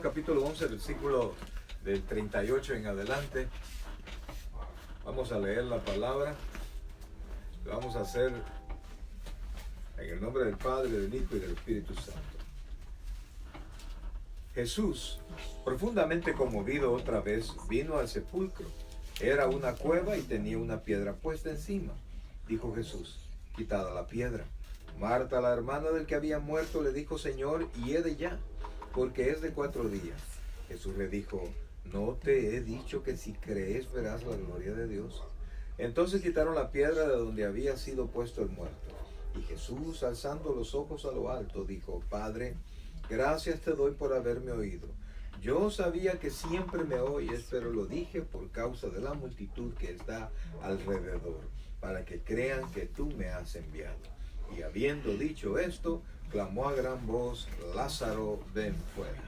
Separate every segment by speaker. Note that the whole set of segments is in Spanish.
Speaker 1: Romanos capítulo 11, versículo del 38 en adelante. Vamos a leer la palabra. Lo vamos a hacer en el nombre del Padre, del Hijo y del Espíritu Santo. Jesús, profundamente conmovido otra vez, vino al sepulcro. Era una cueva y tenía una piedra puesta encima. Dijo Jesús: quitada la piedra. Marta, la hermana del que había muerto, le dijo: Señor, hiede ya, porque es de 4 días. Jesús le dijo: ¿no te he dicho que si crees verás la gloria de Dios? Entonces quitaron la piedra de donde había sido puesto el muerto. Y Jesús, alzando los ojos a lo alto, dijo: Padre, gracias te doy por haberme oído. Yo sabía que siempre me oyes, pero lo dije por causa de la multitud que está alrededor, para que crean que tú me has enviado. Y habiendo dicho esto, clamó a gran voz: Lázaro, ven fuera.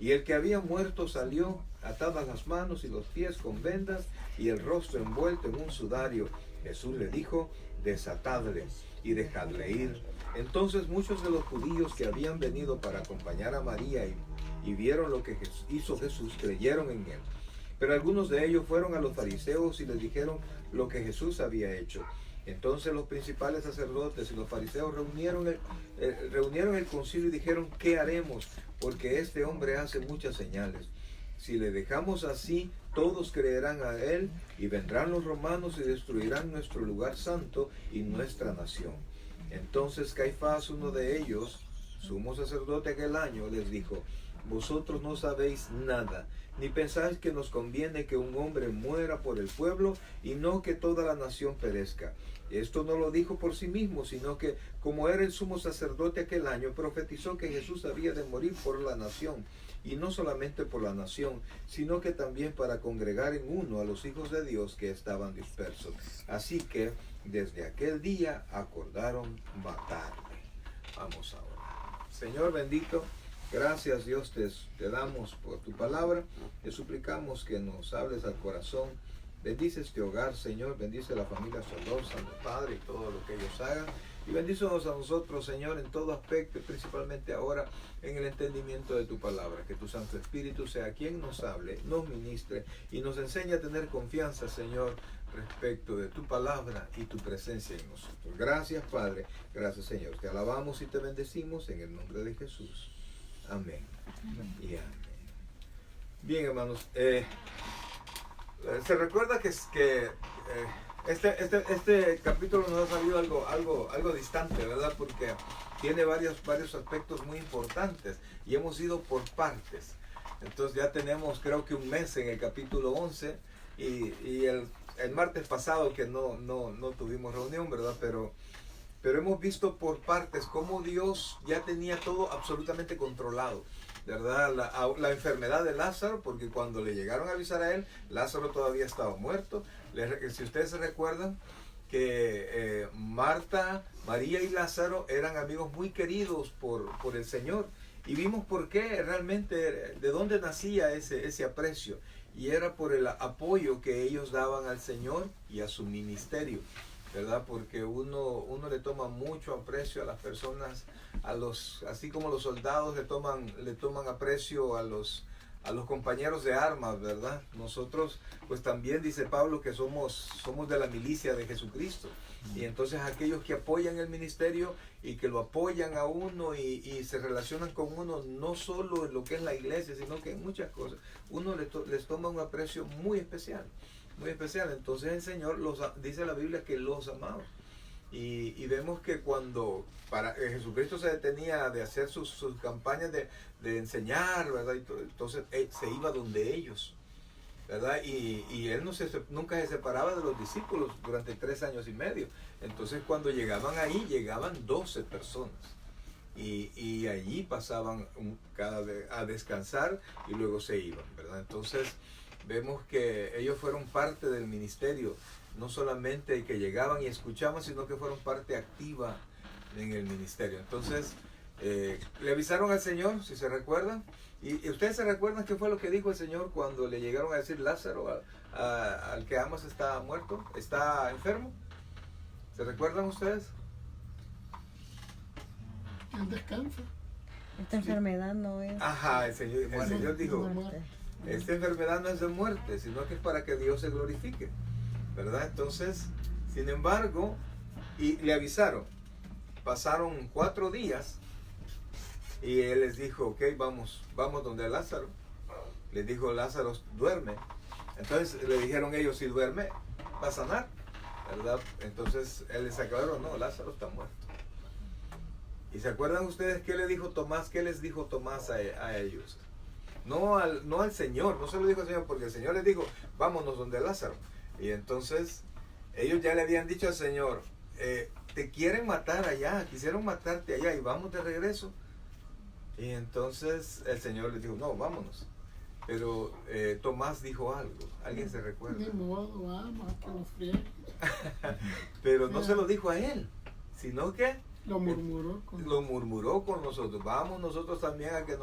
Speaker 1: Y el que había muerto salió, atadas las manos y los pies con vendas, y el rostro envuelto en un sudario. Jesús le dijo: desatadle y dejadle ir. Entonces muchos de los judíos que habían venido para acompañar a María y vieron lo que hizo Jesús, creyeron en él. Pero algunos de ellos fueron a los fariseos y les dijeron lo que Jesús había hecho. Entonces los principales sacerdotes y los fariseos reunieron el concilio y dijeron: ¿qué haremos? Porque este hombre hace muchas señales. Si le dejamos así, todos creerán a él, y vendrán los romanos y destruirán nuestro lugar santo y nuestra nación. Entonces Caifás, uno de ellos, sumo sacerdote aquel año, les dijo: vosotros no sabéis nada, ni pensáis que nos conviene que un hombre muera por el pueblo y no que toda la nación perezca. Esto no lo dijo por sí mismo, sino que, como era el sumo sacerdote aquel año, profetizó que Jesús había de morir por la nación, y no solamente por la nación, sino que también para congregar en uno a los hijos de Dios que estaban dispersos. Así que desde aquel día acordaron matarle. Vamos ahora. Señor bendito, gracias Dios te damos por tu palabra. Te suplicamos que nos hables al corazón. Bendice este hogar, Señor. Bendice la familia Solórzano, Santo Padre, y todo lo que ellos hagan. Y bendícenos a nosotros, Señor, en todo aspecto, principalmente ahora en el entendimiento de tu palabra. Que tu Santo Espíritu sea quien nos hable, nos ministre y nos enseñe a tener confianza, Señor, respecto de tu palabra y tu presencia en nosotros. Gracias, Padre. Gracias, Señor. Te alabamos y te bendecimos en el nombre de Jesús. Amén. Y amén. Bien, hermanos. Se recuerda que este capítulo nos ha salido algo distante, ¿verdad? Porque tiene varios aspectos muy importantes y hemos ido por partes. Entonces ya tenemos, creo que un mes en el capítulo 11 y el martes pasado que no tuvimos reunión, ¿verdad? Pero hemos visto por partes cómo Dios ya tenía todo absolutamente controlado, ¿verdad? La enfermedad de Lázaro, porque cuando le llegaron a avisar a él, Lázaro todavía estaba muerto. Si ustedes se recuerdan que Marta, María y Lázaro eran amigos muy queridos por el Señor, y vimos por qué realmente, de dónde nacía ese aprecio, y era por el apoyo que ellos daban al Señor y a su ministerio, ¿verdad? Porque uno le toma mucho aprecio a las personas, así como los soldados le toman aprecio a los compañeros de armas, ¿verdad? Nosotros, pues también dice Pablo que somos de la milicia de Jesucristo. Y entonces aquellos que apoyan el ministerio y que lo apoyan a uno y se relacionan con uno, no solo en lo que es la iglesia, sino que en muchas cosas, uno les toma un aprecio muy especial. Muy especial. Entonces el Señor dice la Biblia que los amaba. Y vemos que cuando Jesucristo se detenía de hacer sus campañas de enseñar, ¿verdad? Entonces él se iba donde ellos, ¿verdad? Y él nunca se separaba de los discípulos durante 3 años y medio. Entonces cuando llegaban ahí, llegaban 12 personas. Y allí pasaban a descansar y luego se iban, ¿verdad? Entonces vemos que ellos fueron parte del ministerio, no solamente que llegaban y escuchaban, sino que fueron parte activa en el ministerio. Entonces, le avisaron al Señor, si se recuerdan, y ustedes se recuerdan qué fue lo que dijo el Señor cuando le llegaron a decir: Lázaro, al que amas está muerto, está enfermo. ¿Se recuerdan ustedes?
Speaker 2: En descanso. Esta enfermedad no es.
Speaker 1: Ajá, el Señor dijo,
Speaker 2: muerte.
Speaker 1: esta enfermedad no es de muerte, sino que es para que Dios se glorifique, ¿verdad? Entonces, sin embargo, y le avisaron, pasaron 4 días y él les dijo, ok, vamos donde Lázaro. Les dijo, Lázaro duerme. Entonces le dijeron ellos, si duerme, va a sanar, ¿verdad? Entonces él les aclaró, no, Lázaro está muerto. ¿Y se acuerdan ustedes qué le dijo Tomás? ¿Qué les dijo Tomás a ellos? No al Señor, no se lo dijo al Señor, porque el Señor les dijo, vámonos donde Lázaro. Y entonces ellos ya le habían dicho al Señor, te quieren matar allá, quisieron matarte allá y vamos de regreso. Y entonces el Señor les dijo, no, vámonos. Pero Tomás dijo algo, ¿alguien se recuerda?
Speaker 3: De modo, vamos, que nos frieguen.
Speaker 1: Pero no se lo dijo a él, sino que
Speaker 3: Lo
Speaker 1: murmuró con nosotros. Vamos nosotros también a que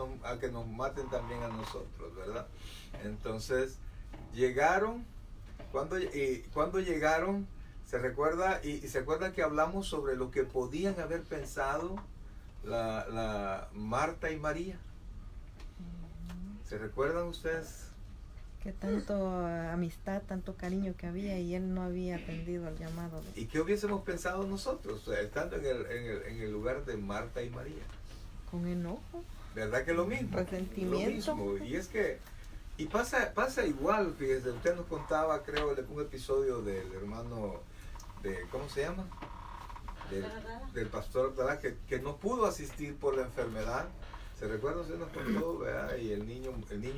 Speaker 1: nos maten también a nosotros, ¿verdad? Entonces llegaron, cuando llegaron, se recuerda, y se acuerda que hablamos sobre lo que podían haber pensado la Marta y María. ¿Se recuerdan ustedes?
Speaker 2: Que tanto amistad, tanto cariño que había y él no había atendido al llamado.
Speaker 1: ¿Y qué hubiésemos pensado nosotros, estando en el lugar de Marta y María?
Speaker 2: Con enojo.
Speaker 1: ¿Verdad que lo mismo?
Speaker 2: Resentimiento.
Speaker 1: Lo mismo. Y es que, y pasa igual, fíjese, usted nos contaba, creo, de un episodio del hermano, ¿cómo se llama? Del pastor Abdalá, que no pudo asistir por la enfermedad. ¿Se recuerda? Usted nos contó, ¿verdad? Y el niño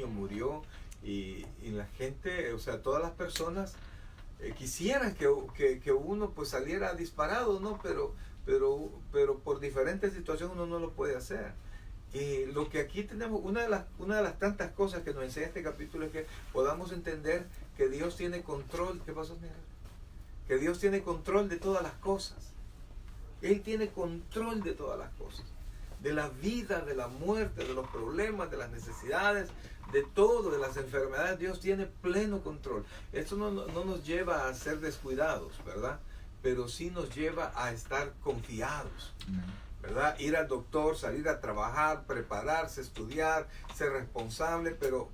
Speaker 1: murió. Y la gente, o sea, todas las personas quisieran que uno pues saliera disparado, ¿no? Pero por diferentes situaciones uno no lo puede hacer. Y lo que aquí tenemos, una de las tantas cosas que nos enseña este capítulo es que podamos entender que Dios tiene control. ¿Qué pasó, mira? Que Dios tiene control de todas las cosas. Él tiene control de todas las cosas. De la vida, de la muerte, de los problemas, de las necesidades, de todo, de las enfermedades. Dios tiene pleno control. Esto no nos lleva a ser descuidados, ¿verdad? Pero sí nos lleva a estar confiados, ¿verdad? Ir al doctor, salir a trabajar, prepararse, estudiar, ser responsable, pero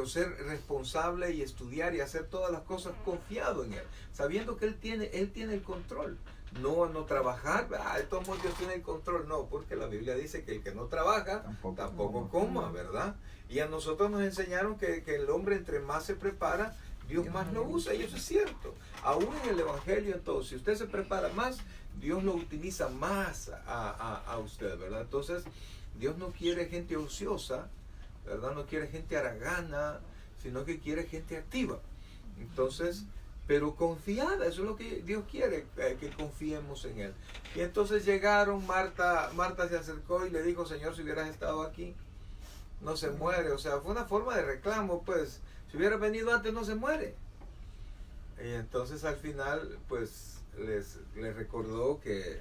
Speaker 1: ser responsable y estudiar y hacer todas las cosas confiado en Él, sabiendo que Él tiene el control. No trabajar, de todos modos Dios tiene el control, no, porque la Biblia dice que el que no trabaja tampoco coma, ¿verdad? Y a nosotros nos enseñaron que el hombre entre más se prepara, Dios más lo usa, y eso es cierto. Aún en el Evangelio, entonces, si usted se prepara más, Dios lo utiliza más a usted, ¿verdad? Entonces, Dios no quiere gente ociosa, ¿verdad? No quiere gente haragana, sino que quiere gente activa. Entonces, pero confiada, eso es lo que Dios quiere, que confiemos en Él. Y entonces llegaron, Marta se acercó y le dijo, Señor, si hubieras estado aquí, no se muere. O sea, fue una forma de reclamo, pues, si hubiera venido antes no se muere. Y entonces al final, pues, les recordó que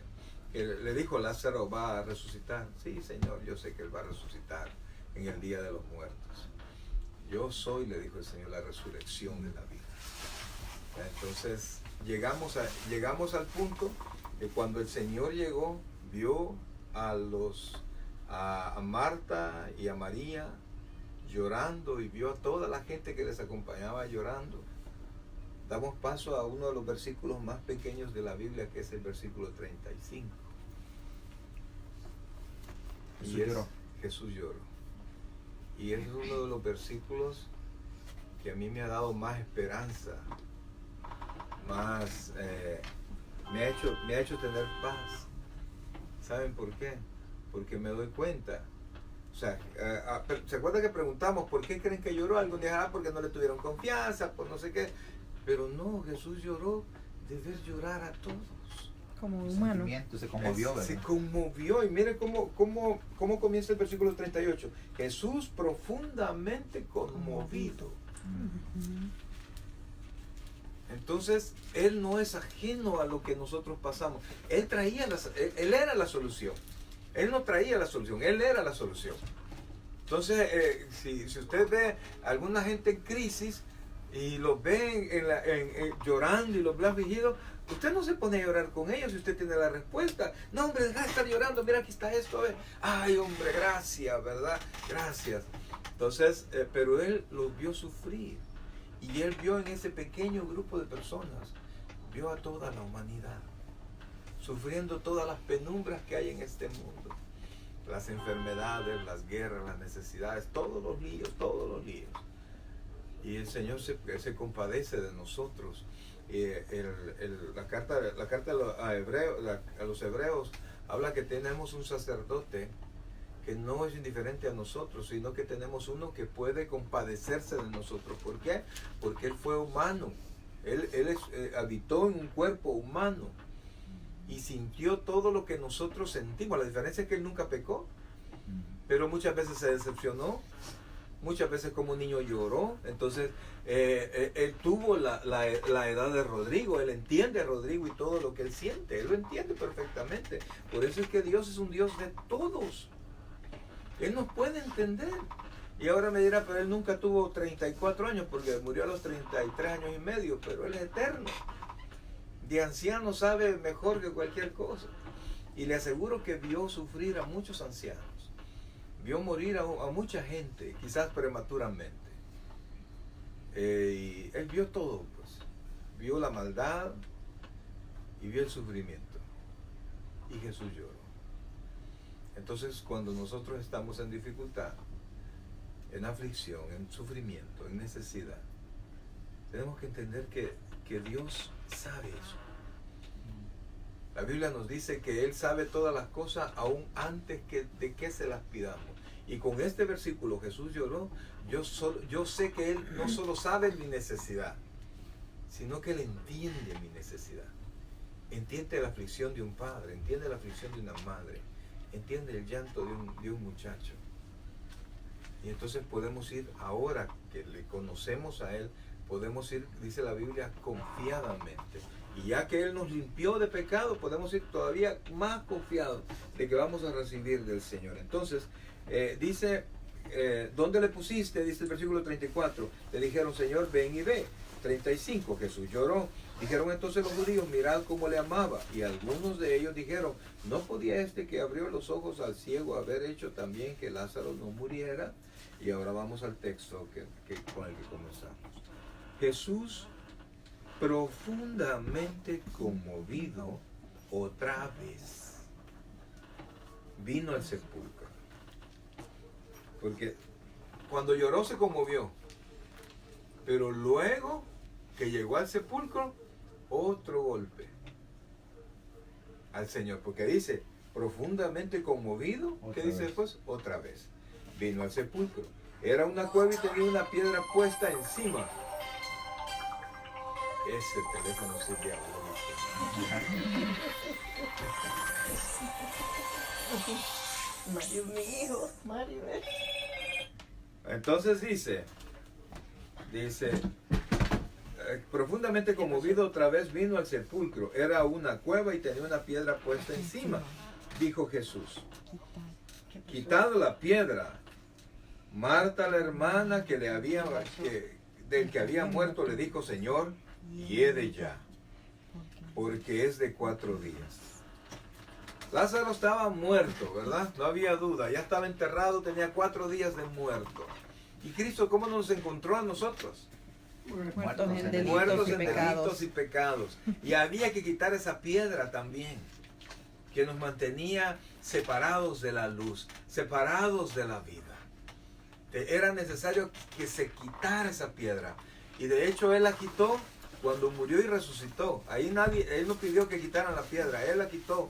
Speaker 1: le dijo, Lázaro va a resucitar. Sí, Señor, yo sé que Él va a resucitar en el día de los muertos. Yo soy, le dijo el Señor, la resurrección de la vida. Entonces llegamos al punto que cuando el Señor llegó, vio a Marta y a María llorando y vio a toda la gente que les acompañaba llorando. Damos paso a uno de los versículos más pequeños de la Biblia, que es el versículo 35. Jesús lloró. Y es uno de los versículos que a mí me ha dado más esperanza, más me ha hecho tener paz. ¿Saben por qué? Porque me doy cuenta. O sea, ¿se acuerdan que preguntamos por qué creen que lloró? Algún día, porque no le tuvieron confianza, por no sé qué. Pero no, Jesús lloró de ver llorar a todos.
Speaker 2: Como humano.
Speaker 4: Se conmovió, ¿verdad?
Speaker 1: Se conmovió. Y mire cómo comienza el versículo 38. Jesús profundamente conmovido. Entonces, Él no es ajeno a lo que nosotros pasamos. Él era la solución. Él no traía la solución, Él era la solución. Entonces, si usted ve a alguna gente en crisis y los ven llorando y los ve afligidos, Usted no se pone a llorar con ellos si usted tiene la respuesta. No, hombre, deja de estar llorando, mira, aquí está esto. Ay, hombre, gracias, ¿verdad? Gracias. Entonces, pero él los vio sufrir. Y él vio en ese pequeño grupo de personas, vio a toda la humanidad, sufriendo todas las penumbras que hay en este mundo. Las enfermedades, las guerras, las necesidades, todos los líos, todos los líos. Y el Señor se compadece de nosotros. La carta a los hebreos habla que tenemos un sacerdote que no es indiferente a nosotros, sino que tenemos uno que puede compadecerse de nosotros. ¿Por qué? Porque él fue humano. Él habitó en un cuerpo humano y sintió todo lo que nosotros sentimos. La diferencia es que él nunca pecó, pero muchas veces se decepcionó. Muchas veces como un niño lloró. Entonces él tuvo la edad de Rodrigo. Él entiende a Rodrigo y todo lo que él siente. Él lo entiende perfectamente. Por eso es que Dios es un Dios de todos. Él nos puede entender. Y ahora me dirá, pero él nunca tuvo 34 años porque murió a los 33 años y medio. Pero él es eterno. De anciano sabe mejor que cualquier cosa. Y le aseguro que vio sufrir a muchos ancianos. Vio morir a mucha gente, quizás prematuramente. Y él vio todo, pues. Vio la maldad y vio el sufrimiento. Y Jesús lloró. Entonces, cuando nosotros estamos en dificultad, en aflicción, en sufrimiento, en necesidad, tenemos que entender que Dios sabe eso. La Biblia nos dice que Él sabe todas las cosas aún antes de que se las pidamos. Y con este versículo Jesús lloró. Yo sé que Él no solo sabe mi necesidad, sino que Él entiende mi necesidad. Entiende la aflicción de un padre, entiende la aflicción de una madre, entiende el llanto de un muchacho. Y entonces podemos ir, ahora que le conocemos a Él, podemos ir, dice la Biblia, confiadamente. Y ya que Él nos limpió de pecado, podemos ir todavía más confiados de que vamos a recibir del Señor. Entonces, dice, ¿dónde le pusiste? Dice el versículo 34. Le dijeron, Señor, ven y ve. 35, Jesús lloró. Dijeron entonces los judíos, mirad cómo le amaba. Y algunos de ellos dijeron, ¿no podía este que abrió los ojos al ciego haber hecho también que Lázaro no muriera? Y ahora vamos al texto con el que comenzamos. Jesús, profundamente conmovido, otra vez vino al sepulcro. Porque cuando lloró se conmovió, pero luego que llegó al sepulcro, otro golpe al Señor, porque dice profundamente conmovido. ¿Qué dice después? Otra vez vino al sepulcro. Era una cueva y tenía una piedra puesta encima. Ese teléfono sí es diabólico.
Speaker 2: Mario, mi hijo, Mario.
Speaker 1: Entonces dice, profundamente conmovido otra vez vino al sepulcro. Era una cueva y tenía una piedra puesta encima. Dijo Jesús, quitad la piedra. Marta, la hermana del que había muerto, le dijo, Señor, hiede ya, porque es de 4 días. Lázaro estaba muerto, ¿verdad? No había duda, ya estaba enterrado, tenía 4 días de muerto. ¿Y Cristo cómo nos encontró a nosotros?
Speaker 2: Muertos en
Speaker 1: delitos y pecados. Y había que quitar esa piedra también, que nos mantenía separados de la luz, separados de la vida. Era necesario que se quitara esa piedra. Y de hecho Él la quitó cuando murió y resucitó. Ahí Él no pidió que quitaran la piedra, Él la quitó.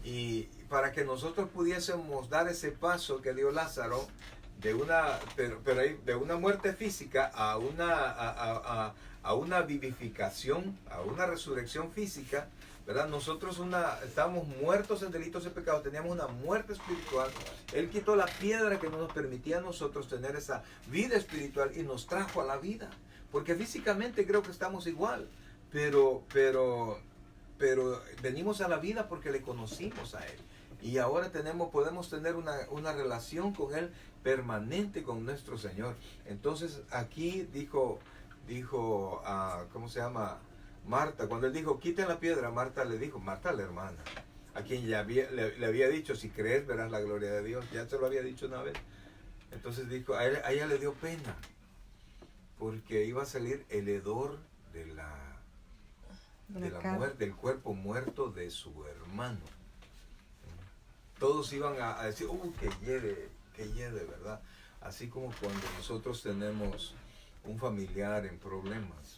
Speaker 1: Y para que nosotros pudiésemos dar ese paso que dio Lázaro, de una muerte física a una vivificación, a una resurrección física, ¿verdad? Nosotros estábamos muertos en delitos y pecados, teníamos una muerte espiritual. Él quitó la piedra que no nos permitía a nosotros tener esa vida espiritual y nos trajo a la vida. Porque físicamente creo que estamos igual, pero venimos a la vida porque le conocimos a Él. Y ahora podemos tener una relación con Él permanente, con nuestro Señor. Entonces aquí dijo ¿cómo se llama? Marta, cuando él dijo, quiten la piedra, Marta le dijo, Marta la hermana, a quien le había dicho, si crees verás la gloria de Dios, ya se lo había dicho una vez. Entonces dijo, a ella le dio pena, porque iba a salir el hedor de la muerte, del cuerpo muerto de su hermano. Todos iban a decir, que hiede, ¿verdad? Así como cuando nosotros tenemos un familiar en problemas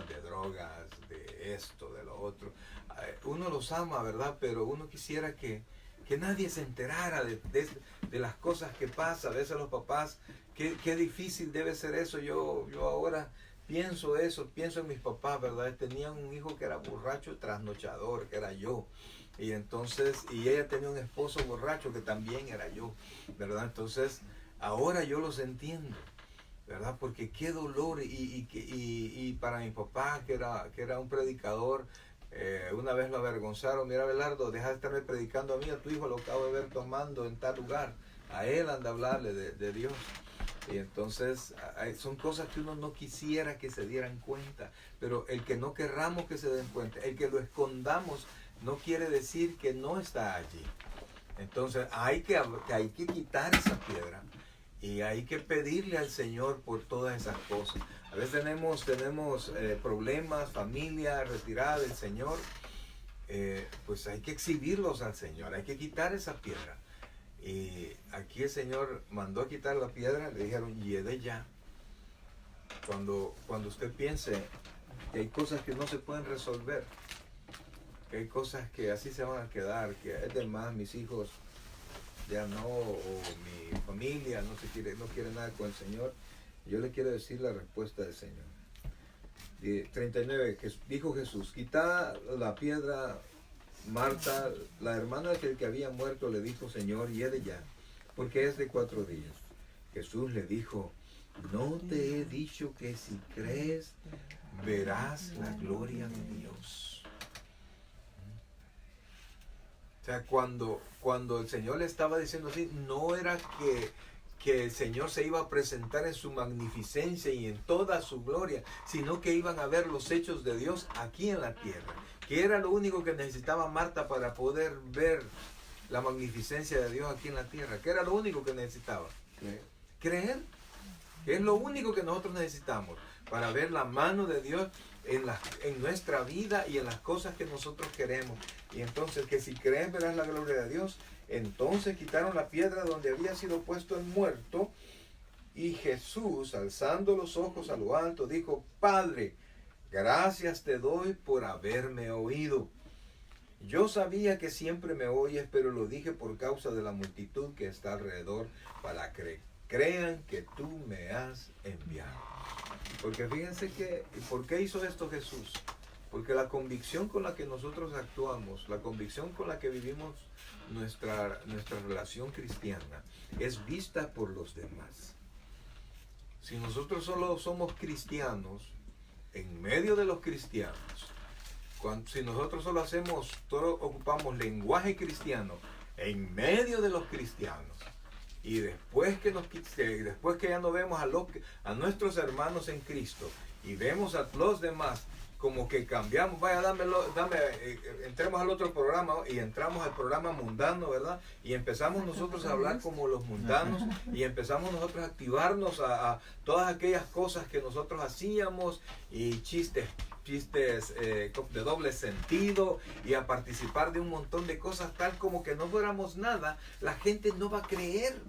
Speaker 1: de drogas, de esto, de lo otro. Uno los ama, ¿verdad? Pero uno quisiera que nadie se enterara de las cosas que pasan. A veces los papás, qué difícil debe ser eso. Yo ahora pienso en mis papás, ¿verdad? Tenían un hijo que era borracho, trasnochador, que era yo. Y entonces, ella tenía un esposo borracho que también era yo, ¿verdad? Entonces, ahora yo los entiendo, ¿verdad? Porque qué dolor, y para mi papá, que era un predicador, una vez lo avergonzaron, mira Abelardo, deja de estarme predicando a mí, a tu hijo lo acabo de ver tomando en tal lugar, a él anda a hablarle de Dios. Y entonces son cosas que uno no quisiera que se dieran cuenta, pero el que no querramos que se den cuenta, el que lo escondamos, no quiere decir que no está allí. Entonces hay que quitar esa piedra y hay que pedirle al Señor por todas esas cosas. A veces tenemos problemas, familia retirada del Señor, pues hay que exhibirlos al Señor, hay que quitar esa piedra. Y aquí el Señor mandó a quitar la piedra, le dijeron, hiede ya. Cuando usted piense que hay cosas que no se pueden resolver, que hay cosas que así se van a quedar, que es de más, mis hijos ya no, o mi familia no quiere nada con el Señor, yo le quiero decir la respuesta del Señor. 39, dijo Jesús, quitad la piedra. Marta, la hermana del que había muerto, le dijo, Señor, hiede ya, porque es de 4 días. Jesús le dijo, ¿no te he dicho que si crees, verás la gloria de Dios? O sea, cuando el Señor le estaba diciendo así, no era que el Señor se iba a presentar en su magnificencia y en toda su gloria, sino que iban a ver los hechos de Dios aquí en la tierra. Que era lo único que necesitaba Marta para poder ver la magnificencia de Dios aquí en la tierra. Que era lo único que necesitaba. Creer. Que es lo único que nosotros necesitamos para ver la mano de Dios en nuestra vida y en las cosas que nosotros queremos. Y entonces, que si creen verás la gloria de Dios. Entonces quitaron la piedra donde había sido puesto el muerto. Y Jesús, alzando los ojos a lo alto, dijo, Padre, gracias te doy por haberme oído. Yo sabía que siempre me oyes, pero lo dije por causa de la multitud que está alrededor, para que crean que tú me has enviado. Porque fíjense ¿por qué hizo esto Jesús? Porque la convicción con la que nosotros actuamos, la convicción con la que vivimos nuestra relación cristiana, es vista por los demás. Si nosotros solo somos cristianos, en medio de los cristianos, si nosotros solo ocupamos lenguaje cristiano en medio de los cristianos, y después que ya no vemos a nuestros hermanos en Cristo y vemos a los demás como que cambiamos, entremos al otro programa y entramos al programa mundano, ¿verdad? Y empezamos nosotros a hablar como los mundanos y empezamos nosotros a activarnos a todas aquellas cosas que nosotros hacíamos y chistes de doble sentido y a participar de un montón de cosas tal como que no fuéramos nada. La gente no va a creer.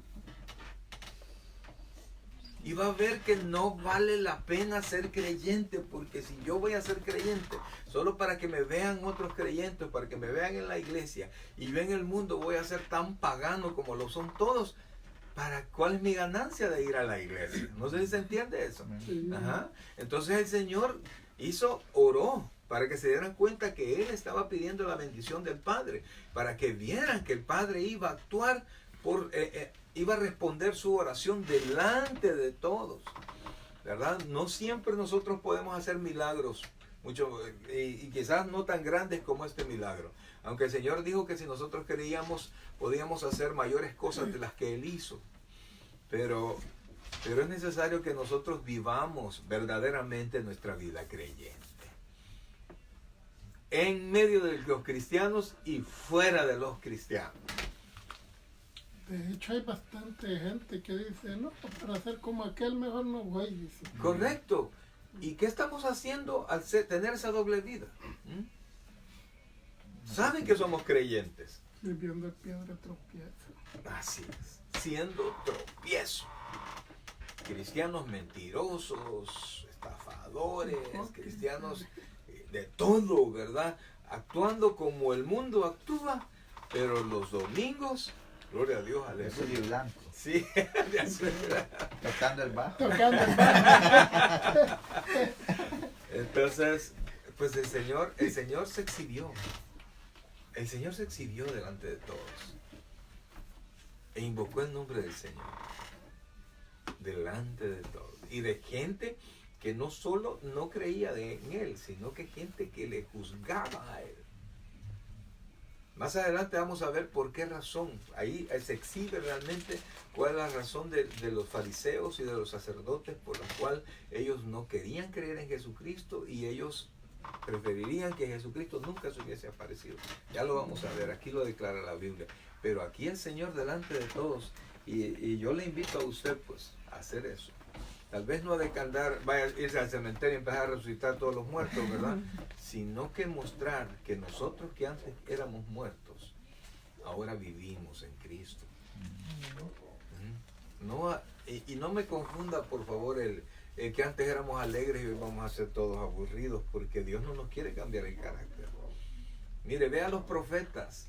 Speaker 1: Y va a ver que no vale la pena ser creyente, porque si yo voy a ser creyente solo para que me vean otros creyentes, para que me vean en la iglesia, y yo en el mundo voy a ser tan pagano como lo son todos, ¿cuál es mi ganancia de ir a la iglesia? No sé si se entiende eso. Ajá. Entonces el Señor oró para que se dieran cuenta que Él estaba pidiendo la bendición del Padre, para que vieran que el Padre iba a actuar iba a responder su oración delante de todos, ¿verdad? No siempre nosotros podemos hacer milagros, y quizás no tan grandes como este milagro, aunque el Señor dijo que si nosotros queríamos, podíamos hacer mayores cosas de las que Él hizo, pero es necesario que nosotros vivamos verdaderamente nuestra vida creyente. en medio de los cristianos y fuera de los cristianos.
Speaker 3: De hecho, hay bastante gente que dice, no, para ser como aquel mejor no voy, dice.
Speaker 1: Correcto. ¿Y qué estamos haciendo al tener esa doble vida? Saben que somos creyentes.
Speaker 3: Viviendo el piedra tropiezo.
Speaker 1: Así es, siendo tropiezo. Cristianos mentirosos, estafadores, cristianos de todo, ¿verdad? Actuando como el mundo actúa, pero los domingos, gloria a Dios,
Speaker 4: Eso
Speaker 1: aleluya.
Speaker 4: de blanco.
Speaker 1: Sí, de acuerdo.
Speaker 4: Tocando el bajo.
Speaker 3: Tocando el bajo.
Speaker 1: Entonces, pues el Señor se exhibió. El Señor se exhibió delante de todos. E invocó el nombre del Señor. Delante de todos. Y de gente que no solo no creía en Él, sino que gente que le juzgaba a Él. Más adelante vamos a ver por qué razón. Ahí se exhibe realmente cuál es la razón de los fariseos y de los sacerdotes por la cual ellos no querían creer en Jesucristo y ellos preferirían que Jesucristo nunca se hubiese aparecido. Ya lo vamos a ver, aquí lo declara la Biblia. Pero aquí el Señor delante de todos, y yo le invito a usted pues a hacer eso. Tal vez no de que andar, vaya a irse al cementerio y empezar a resucitar a todos los muertos, ¿verdad? Sino que mostrar que nosotros que antes éramos muertos, ahora vivimos en Cristo. No, y no me confunda, por favor, el que antes éramos alegres y hoy vamos a ser todos aburridos, porque Dios no nos quiere cambiar el carácter. Mire, vea a los profetas.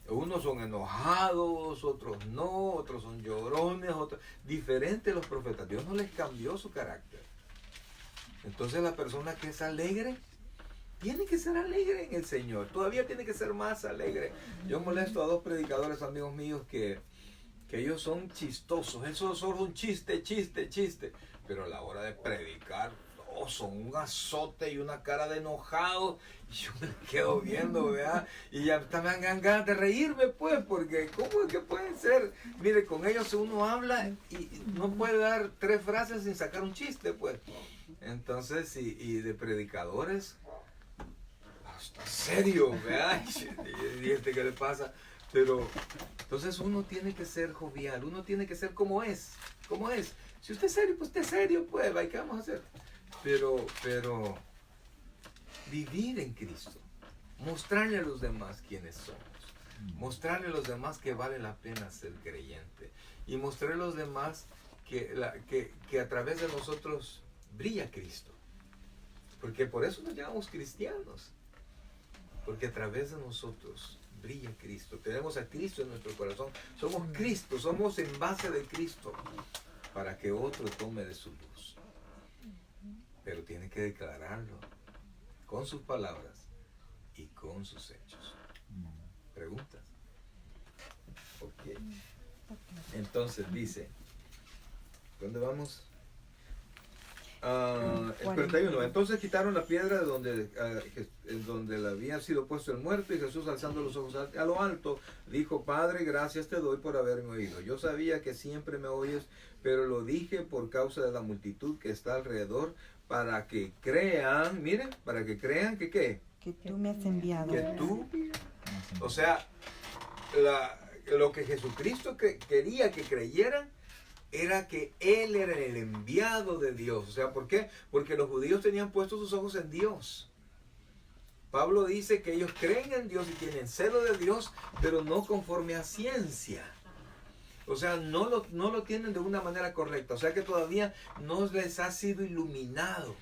Speaker 1: Unos son enojados, otros no, otros son llorones, otros diferentes los profetas. Dios no les cambió su carácter. Entonces la persona que es alegre tiene que ser alegre en el Señor. Todavía tiene que ser más alegre. Yo molesto a dos predicadores amigos míos que ellos son chistosos. Esos son un chiste. Pero a la hora de predicar, son un azote y una cara de enojado. Y yo me quedo viendo, ¿verdad? Y ya me dan ganas de reírme, pues, porque ¿cómo es que pueden ser? Mire, con ellos uno habla y no puede dar 3 frases sin sacar un chiste, pues. Entonces, y de predicadores, hasta serio, ¿verdad? Y ¿qué le pasa? Pero, entonces uno tiene que ser jovial, uno tiene que ser como es. Si usted es serio, pues usted es serio, pues, ¿qué vamos a hacer? Pero vivir en Cristo, mostrarle a los demás quiénes somos, mostrarle a los demás que vale la pena ser creyente y mostrarle a los demás que a través de nosotros brilla Cristo, porque por eso nos llamamos cristianos, porque a través de nosotros brilla Cristo, tenemos a Cristo en nuestro corazón, somos Cristo, somos en base de Cristo para que otro tome de su luz. Pero tiene que declararlo con sus palabras y con sus hechos. ¿Preguntas? Ok. Entonces dice, ¿dónde vamos? El 41. Entonces quitaron la piedra de donde le había sido puesto el muerto, y Jesús, alzando los ojos a lo alto, dijo: Padre, gracias te doy por haberme oído. Yo sabía que siempre me oyes, pero lo dije por causa de la multitud que está alrededor, para que crean, miren, para que crean que ¿qué?
Speaker 2: Que tú me has enviado.
Speaker 1: Que tú, o sea, lo que Jesucristo quería que creyeran era que Él era el enviado de Dios. O sea, ¿por qué? Porque los judíos tenían puestos sus ojos en Dios. Pablo dice que ellos creen en Dios y tienen celo de Dios, pero no conforme a ciencia. O sea, no lo tienen de una manera correcta. O sea que todavía no les ha sido iluminado,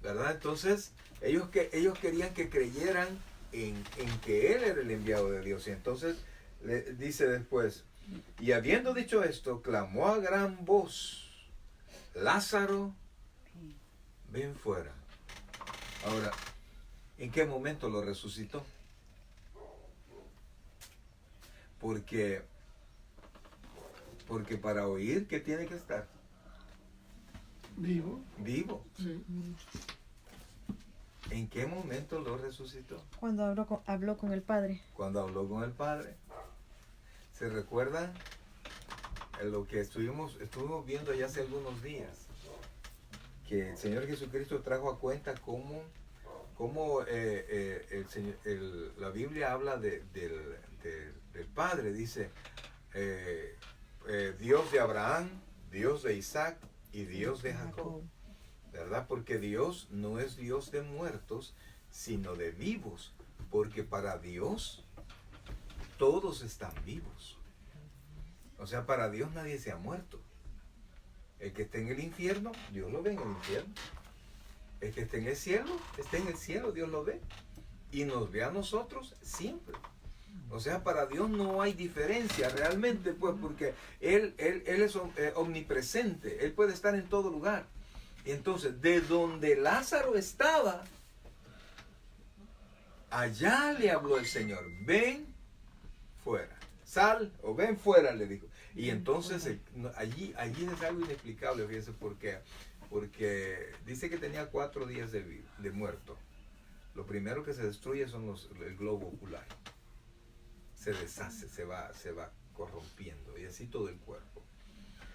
Speaker 1: ¿verdad? Entonces, ellos querían que creyeran en que Él era el enviado de Dios. Y entonces, dice después, y habiendo dicho esto, clamó a gran voz: Lázaro, ven fuera. Ahora, ¿en qué momento lo resucitó? Porque para oír, ¿qué tiene que estar?
Speaker 3: Vivo.
Speaker 1: Vivo.
Speaker 3: Sí.
Speaker 1: ¿En qué momento lo resucitó?
Speaker 2: Cuando habló con el Padre.
Speaker 1: Cuando habló con el Padre. ¿Se recuerdan lo que estuvimos viendo ya hace algunos días? Que el Señor Jesucristo trajo a cuenta cómo la Biblia habla del Padre, dice Dios de Abraham, Dios de Isaac y Dios de Jacob, ¿verdad? Porque Dios no es Dios de muertos, sino de vivos, porque para Dios todos están vivos. O sea, para Dios nadie se ha muerto. El que esté en el infierno, Dios lo ve en el infierno. El que esté en el cielo, Dios lo ve. Y nos ve a nosotros siempre. O sea, para Dios no hay diferencia realmente, pues, porque Él es omnipresente. Él puede estar en todo lugar. Y entonces, de donde Lázaro estaba, allá le habló el Señor. Ven fuera. Sal o ven fuera, le dijo. Y entonces allí es algo inexplicable, fíjense por qué. Porque dice que tenía 4 días de muerto. Lo primero que se destruye son el globo ocular. Se deshace, se va corrompiendo, y así todo el cuerpo.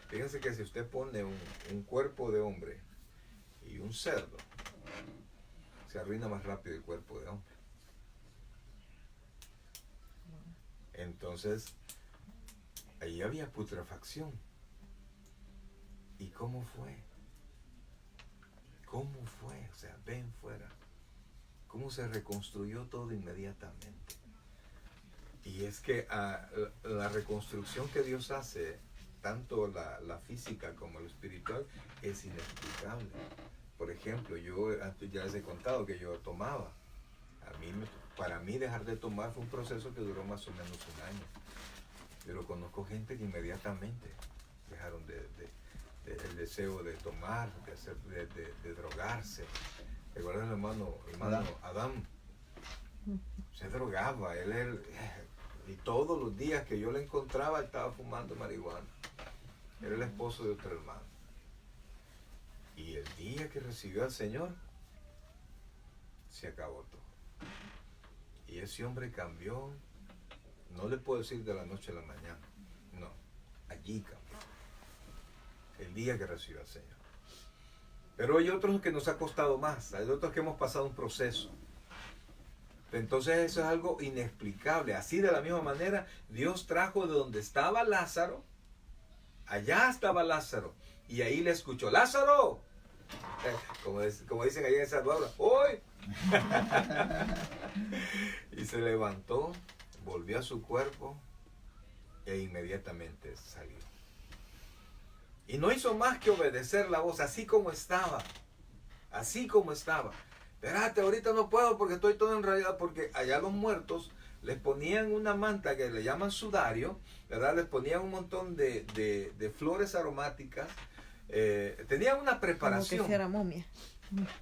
Speaker 1: Fíjense que si usted pone un cuerpo de hombre y un cerdo, se arruina más rápido el cuerpo de hombre. Entonces, ahí había putrefacción. ¿Y cómo fue? ¿Cómo fue? O sea, ven fuera. ¿Cómo se reconstruyó todo inmediatamente? Y es que la reconstrucción que Dios hace, tanto la física como lo espiritual, es inexplicable. Por ejemplo, yo ya les he contado que yo tomaba. Para mí dejar de tomar fue un proceso que duró más o menos 1 año. Pero conozco gente que inmediatamente dejaron el deseo de tomar, de drogarse. ¿Recuerdan el hermano Adán? Se drogaba, y todos los días que yo le encontraba estaba fumando marihuana. Era el esposo de otro hermano. Y el día que recibió al Señor, se acabó todo. Y ese hombre cambió, no le puedo decir de la noche a la mañana, no, allí cambió. El día que recibió al Señor. Pero hay otros que nos ha costado más, hay otros que hemos pasado un proceso. Entonces eso es algo inexplicable. Así de la misma manera, Dios trajo de donde estaba Lázaro, allá estaba Lázaro, y ahí le escuchó, ¡Lázaro! Como dicen allá en El Salvador, ¡hoy! Y se levantó, volvió a su cuerpo, e inmediatamente salió. Y no hizo más que obedecer la voz, así como estaba. Así como estaba. Espérate, ahorita no puedo porque estoy todo enredado, porque allá los muertos les ponían una manta que le llaman sudario, ¿verdad? Les ponían un montón de flores aromáticas. Tenían una preparación.
Speaker 2: Como que fuera momia.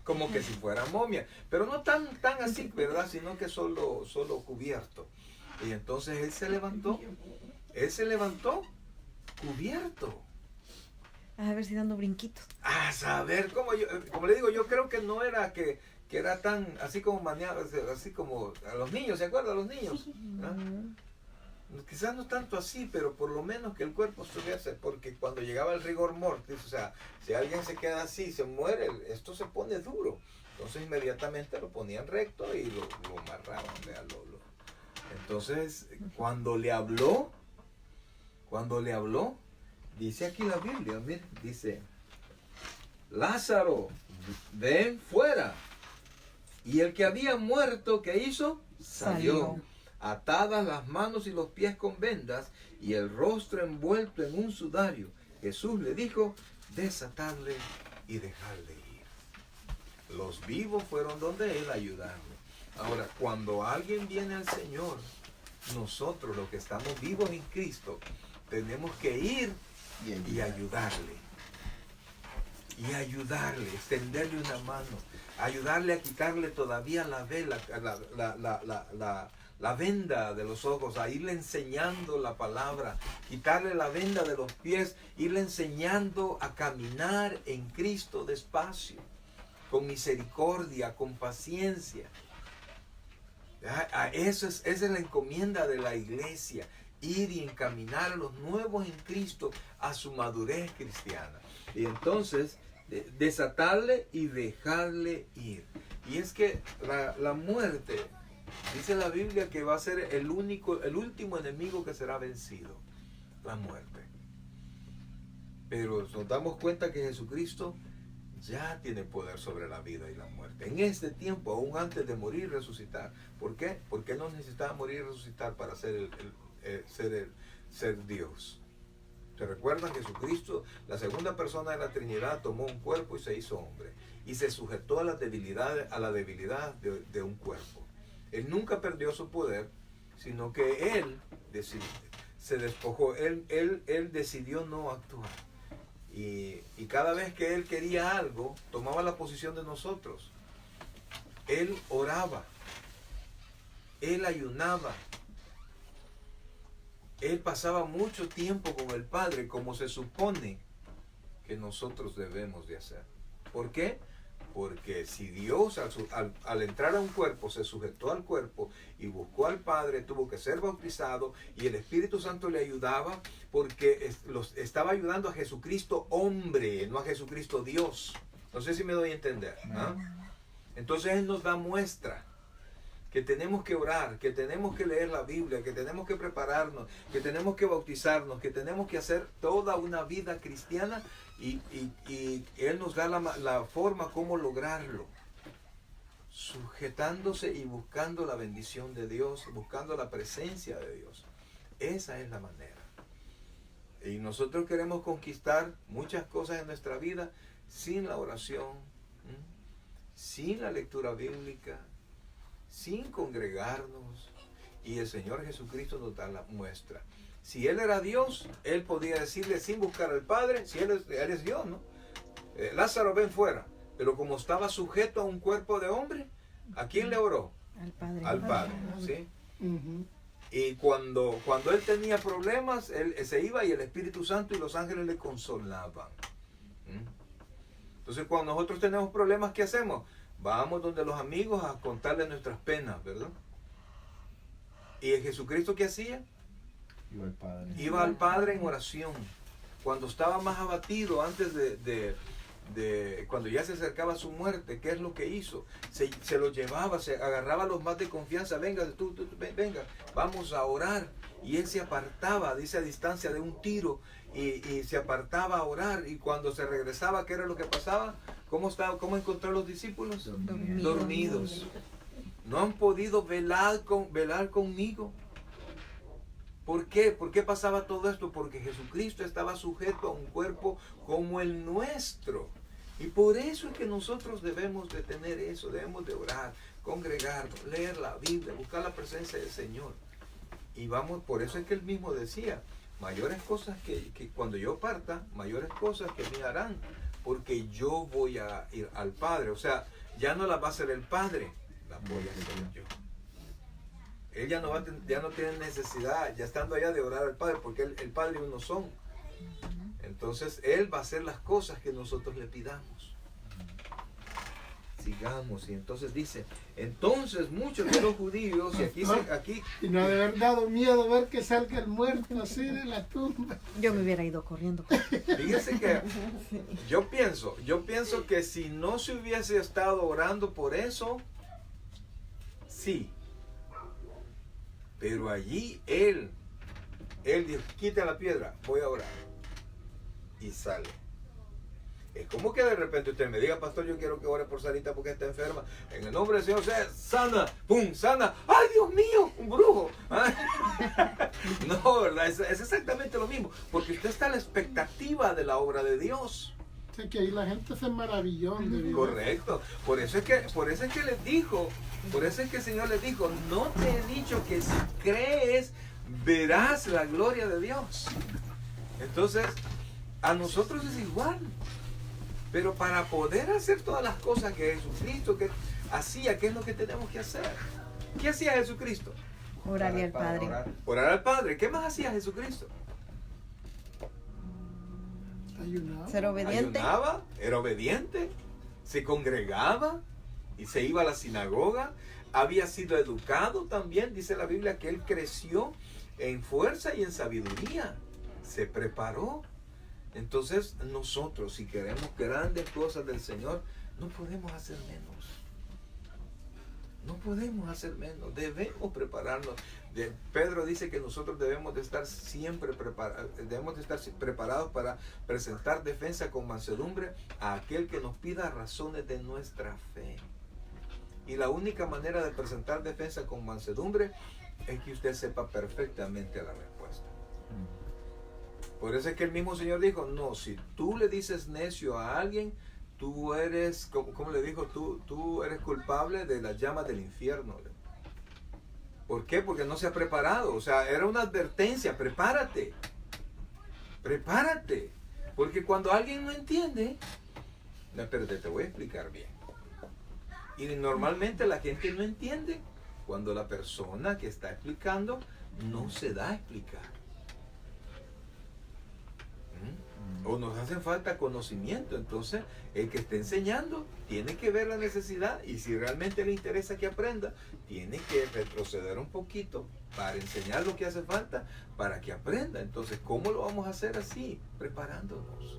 Speaker 1: Como que si fuera momia. Pero no tan así, ¿verdad? Sino que solo cubierto. Y entonces él se levantó cubierto.
Speaker 2: A ver si dando brinquitos.
Speaker 1: A saber, como le digo, yo creo que no era que era tan así como maneado, así como a los niños, ¿se acuerdan los niños? ¿Ah? Quizás no tanto así, pero por lo menos que el cuerpo estuviese, porque cuando llegaba el rigor mortis, o sea, si alguien se queda así, se muere, esto se pone duro. Entonces inmediatamente lo ponían recto y lo amarraban, ¿verdad? Entonces, cuando le habló, dice aquí la Biblia, miren, dice, Lázaro, ven fuera. Y el que había muerto, ¿qué hizo? Salió. Atadas las manos y los pies con vendas y el rostro envuelto en un sudario. Jesús le dijo, desatadle y dejarle ir. Los vivos fueron donde él a ayudarle. Ahora, cuando alguien viene al Señor, nosotros los que estamos vivos en Cristo, tenemos que ir y ayudarle. Y ayudarle, extenderle una mano, ayudarle a quitarle todavía la venda de los ojos, a irle enseñando la palabra, quitarle la venda de los pies, irle enseñando a caminar en Cristo despacio, con misericordia, con paciencia. Esa es la encomienda de la iglesia, ir y encaminar a los nuevos en Cristo a su madurez cristiana. Y entonces, desatarle y dejarle ir. Y es que la muerte, dice la Biblia que va a ser el último enemigo que será vencido, la muerte. Pero nos damos cuenta que Jesucristo ya tiene poder sobre la vida y la muerte. En este tiempo, aún antes de morir y resucitar. ¿Por qué? Porque Él no necesitaba morir y resucitar para ser Dios. ¿Se recuerdan? Jesucristo, la segunda persona de la Trinidad, tomó un cuerpo y se hizo hombre. Y se sujetó a la debilidad de un cuerpo. Él nunca perdió su poder, sino que Él se despojó. Él decidió no actuar. Y cada vez que Él quería algo, tomaba la posición de nosotros. Él oraba. Él ayunaba. Él pasaba mucho tiempo con el Padre, como se supone que nosotros debemos de hacer. ¿Por qué? Porque si Dios al entrar a un cuerpo se sujetó al cuerpo y buscó al Padre, tuvo que ser bautizado y el Espíritu Santo le ayudaba porque estaba ayudando a Jesucristo hombre, no a Jesucristo Dios. No sé si me doy a entender, ¿no? Entonces Él nos da muestra que tenemos que orar, que tenemos que leer la Biblia, que tenemos que prepararnos, que tenemos que bautizarnos, que tenemos que hacer toda una vida cristiana y Él nos da la forma como lograrlo, sujetándose y buscando la bendición de Dios, buscando la presencia de Dios. Esa es la manera. Y nosotros queremos conquistar muchas cosas en nuestra vida sin la oración, sin la lectura bíblica, sin congregarnos, y el Señor Jesucristo nos da la muestra. Si Él era Dios, Él podía decirle sin buscar al Padre, si Él es Dios, ¿no? Lázaro, ven fuera. Pero como estaba sujeto a un cuerpo de hombre, ¿a quién le oró?
Speaker 2: Al Padre.
Speaker 1: Al Padre, ¿sí?
Speaker 3: Ujú.
Speaker 1: Y cuando Él tenía problemas, Él se iba y el Espíritu Santo y los ángeles le consolaban. Entonces cuando nosotros tenemos problemas, ¿qué hacemos? Vamos donde los amigos a contarles nuestras penas, ¿verdad? ¿Y el Jesucristo qué hacía? Iba al Padre en oración. Cuando estaba más abatido, antes cuando ya se acercaba a su muerte, ¿qué es lo que hizo? Se lo llevaba, se agarraba a los más de confianza. Venga, venga, vamos a orar. Y él se apartaba, dice, a distancia de un tiro, y se apartaba a orar. Y cuando se regresaba, ¿qué era lo que pasaba? ¿Cómo encontró a los discípulos? Dormidos. No han podido velar conmigo. ¿Por qué? ¿Por qué pasaba todo esto? Porque Jesucristo estaba sujeto a un cuerpo como el nuestro. Y por eso es que nosotros debemos de tener eso, debemos de orar, congregarnos, leer la Biblia, buscar la presencia del Señor. Y vamos, por eso es que él mismo decía, mayores cosas que cuando yo parta, mayores cosas que me harán, porque yo voy a ir al Padre. O sea, ya no las va a hacer el Padre, las voy a hacer yo. Él ya no tiene necesidad, ya estando allá, de orar al Padre, porque el Padre y uno son. Entonces Él va a hacer las cosas que nosotros le pidamos. Sigamos. Y entonces dice, entonces muchos de los judíos, y aquí
Speaker 3: Y no debe haber dado miedo ver que salga el muerto así de la tumba.
Speaker 2: Yo me hubiera ido corriendo.
Speaker 1: fíjese que yo pienso que si no se hubiese estado orando por eso, sí. Pero allí él dijo, quita la piedra, voy a orar. Y sale. Es como que de repente usted me diga, pastor, yo quiero que ore por Sarita porque está enferma. En el nombre del Señor, sana, pum, sana. ¡Ay, Dios mío! Un brujo. No, ¿verdad? Es exactamente lo mismo. Porque usted está a la expectativa de la obra de Dios.
Speaker 3: Sé que ahí la gente se maravilló de Dios.
Speaker 1: Correcto. Por eso es que les dijo, por eso es que el Señor les dijo, no te he dicho que si crees, verás la gloria de Dios. Entonces, a nosotros es igual. Pero para poder hacer todas las cosas que Jesucristo hacía, ¿qué es lo que tenemos que hacer? ¿Qué hacía Jesucristo?
Speaker 2: Orarle al Padre.
Speaker 1: Orar al Padre. ¿Qué más hacía Jesucristo?
Speaker 3: Ayunaba.
Speaker 2: Ser obediente.
Speaker 1: Ayunaba, era obediente, se congregaba y se iba a la sinagoga. Había sido educado también, dice la Biblia, que él creció en fuerza y en sabiduría. Se preparó. Entonces nosotros, si queremos grandes cosas del Señor, no podemos hacer menos. No podemos hacer menos, debemos prepararnos. Pedro dice que nosotros debemos de estar siempre preparados para presentar defensa con mansedumbre a aquel que nos pida razones de nuestra fe. Y la única manera de presentar defensa con mansedumbre es que usted sepa perfectamente la respuesta. Por eso es que el mismo Señor dijo, no, si tú le dices necio a alguien, tú eres, ¿cómo le dijo? Tú eres culpable de las llamas del infierno. ¿Por qué? Porque no se ha preparado. O sea, era una advertencia, prepárate. Prepárate. Porque cuando alguien no entiende, no, espérate, te voy a explicar bien. Y normalmente la gente no entiende cuando la persona que está explicando no se da a explicar. O nos hacen falta conocimiento. Entonces el que esté enseñando tiene que ver la necesidad, y si realmente le interesa que aprenda, tiene que retroceder un poquito para enseñar lo que hace falta para que aprenda. Entonces, ¿cómo lo vamos a hacer así? Preparándonos.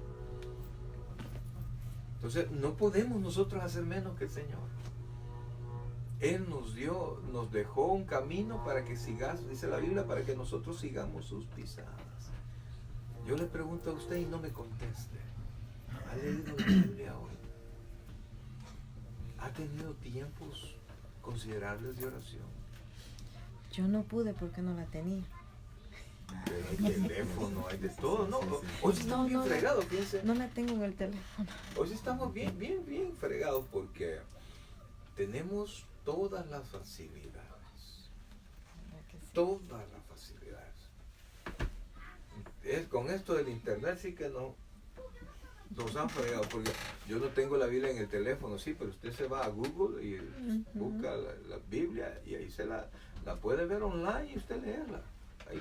Speaker 1: Entonces no podemos nosotros hacer menos que el Señor. Él nos dejó un camino para que sigamos, dice la Biblia, para que nosotros sigamos sus pisadas. Yo le pregunto a usted y no me conteste. ¿Ha leído la Biblia hoy? ¿Ha tenido tiempos considerables de oración?
Speaker 2: Yo no pude porque no la tenía.
Speaker 1: Hay teléfono, hay de todo, ¿no? Hoy sí estamos bien fregados, fíjense.
Speaker 2: No la tengo en el teléfono.
Speaker 1: Hoy sí estamos bien fregados porque tenemos todas las facilidades. Todas las facilidades. Con esto del internet sí que nos han fregado, porque yo no tengo la Biblia en el teléfono, sí, pero usted se va a Google y busca la Biblia y ahí se la puede ver online y usted leerla.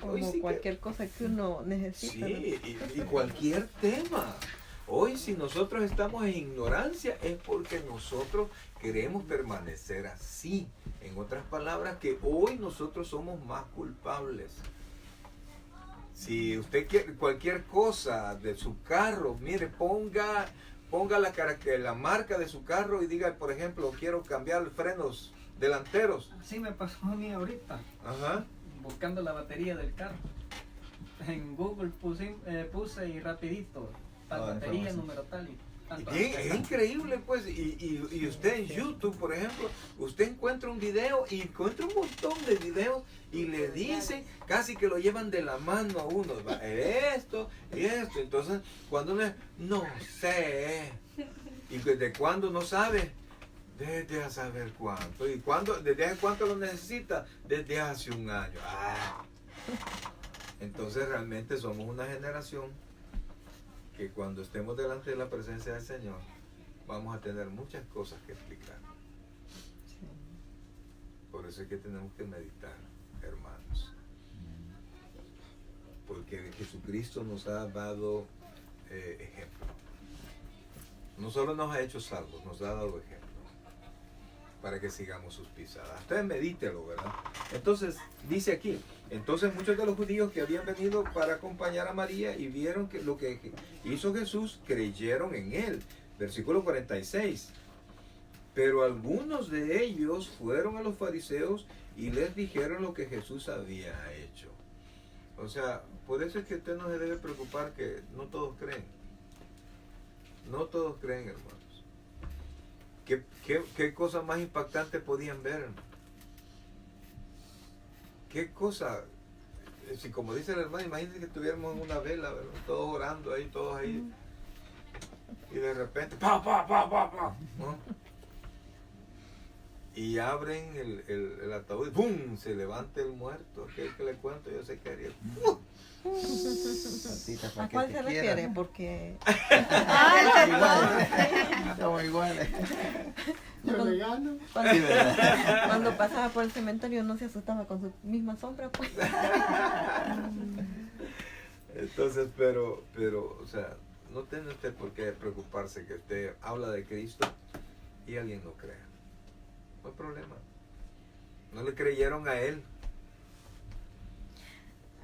Speaker 2: Como sí cualquier cosa que uno necesita.
Speaker 1: Sí, y cualquier tema. Hoy si nosotros estamos en ignorancia es porque nosotros queremos permanecer así. En otras palabras, que hoy nosotros somos más culpables. Si usted quiere cualquier cosa de su carro, mire, ponga la marca de su carro y diga, por ejemplo, quiero cambiar frenos delanteros.
Speaker 4: Así me pasó a mí ahorita.
Speaker 1: Ajá.
Speaker 4: Buscando la batería del carro. En Google puse y rapidito, tal batería, número tal y tanto.
Speaker 1: Es increíble, pues, y usted en YouTube, por ejemplo, usted encuentra un video y encuentra un montón de videos y le dicen, casi que lo llevan de la mano a uno, esto y esto. Entonces, cuando uno no sé, y desde cuándo no sabe, desde a saber cuánto, y desde hace cuánto lo necesita, desde hace un año. Entonces realmente somos una generación que cuando estemos delante de la presencia del Señor vamos a tener muchas cosas que explicar. Por eso es que tenemos que meditar, hermanos, porque Jesucristo nos ha dado ejemplo. No solo nos ha hecho salvos, nos ha dado ejemplo para que sigamos sus pisadas. Ustedes medítelo, ¿verdad? Entonces, dice aquí, entonces muchos de los judíos que habían venido para acompañar a María y vieron que lo que hizo Jesús, creyeron en él. Versículo 46. Pero algunos de ellos fueron a los fariseos y les dijeron lo que Jesús había hecho. O sea, por eso es que usted no se debe preocupar que no todos creen. No todos creen, hermanos. ¿Qué cosa más impactante podían ver? ¿Qué cosa? Si como dice el hermano, imagínense que estuviéramos en una vela, ¿verdad? Todos orando ahí, todos ahí. Y de repente, ¡pa! ¿No? Y abren el ataúd y ¡pum! Se levanta el muerto. Aquel que le cuento, yo sé que haría.
Speaker 2: ¿A cuál se refiere? Porque
Speaker 5: Somos iguales.
Speaker 3: Yo le gano.
Speaker 2: Cuando pasaba por el cementerio no se asustaba con su misma sombra, pues.
Speaker 1: Entonces, pero, o sea, no tiene usted por qué preocuparse que usted habla de Cristo y alguien no crea. No hay problema. No le creyeron a él.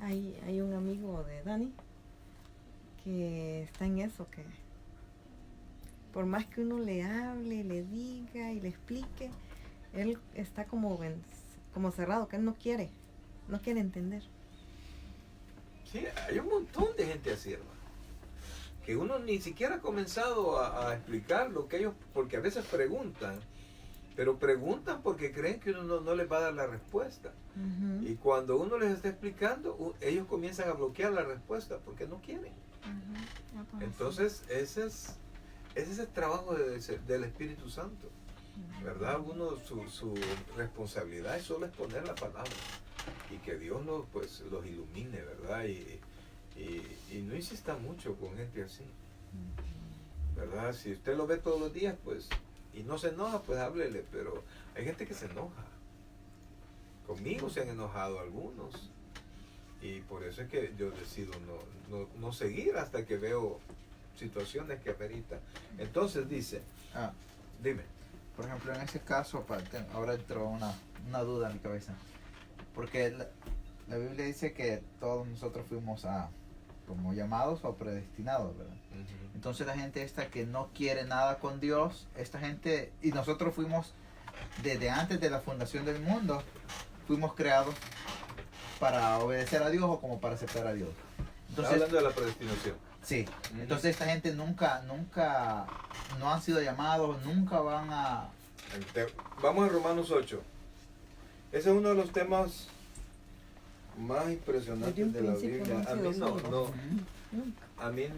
Speaker 2: Hay un amigo de Dani que está en eso, que por más que uno le hable, le diga y le explique, él está como, como cerrado, que él no quiere entender.
Speaker 1: Sí, hay un montón de gente así, hermano. Que uno ni siquiera ha comenzado a explicar lo que ellos, porque a veces preguntan, pero preguntan porque creen que uno no les va a dar la respuesta.
Speaker 2: Ujú.
Speaker 1: Y cuando uno les está explicando, ellos comienzan a bloquear la respuesta porque no quieren. Entonces, ese es el trabajo del Espíritu Santo, ¿verdad? Uno, su responsabilidad es solo exponer la palabra y que Dios los ilumine, ¿verdad? Y no insista mucho con gente así, ¿verdad? Si usted lo ve todos los días, pues, y no se enoja, pues háblele, pero hay gente que se enoja. Conmigo se han enojado algunos. Y por eso es que yo decido no seguir hasta que veo situaciones que ameritan. Entonces dice, dime.
Speaker 5: Por ejemplo, en ese caso, ahora entró una duda en mi cabeza. Porque la Biblia dice que todos nosotros fuimos como llamados o predestinados, ¿verdad?
Speaker 1: Ujú.
Speaker 5: Entonces la gente esta que no quiere nada con Dios, esta gente, y nosotros fuimos desde antes de la fundación del mundo, fuimos creados para obedecer a Dios o como para aceptar a Dios.
Speaker 1: Está
Speaker 5: Entonces,
Speaker 1: hablando de la predestinación.
Speaker 5: sí,
Speaker 1: Ujú.
Speaker 5: entonces esta gente nunca no han sido llamados, nunca van a...
Speaker 1: Vamos a Romanos 8. Ese es uno de los temas más impresionantes
Speaker 2: Desde un
Speaker 1: de la
Speaker 2: principio
Speaker 1: Biblia.
Speaker 2: no han sido salvos.
Speaker 1: A mí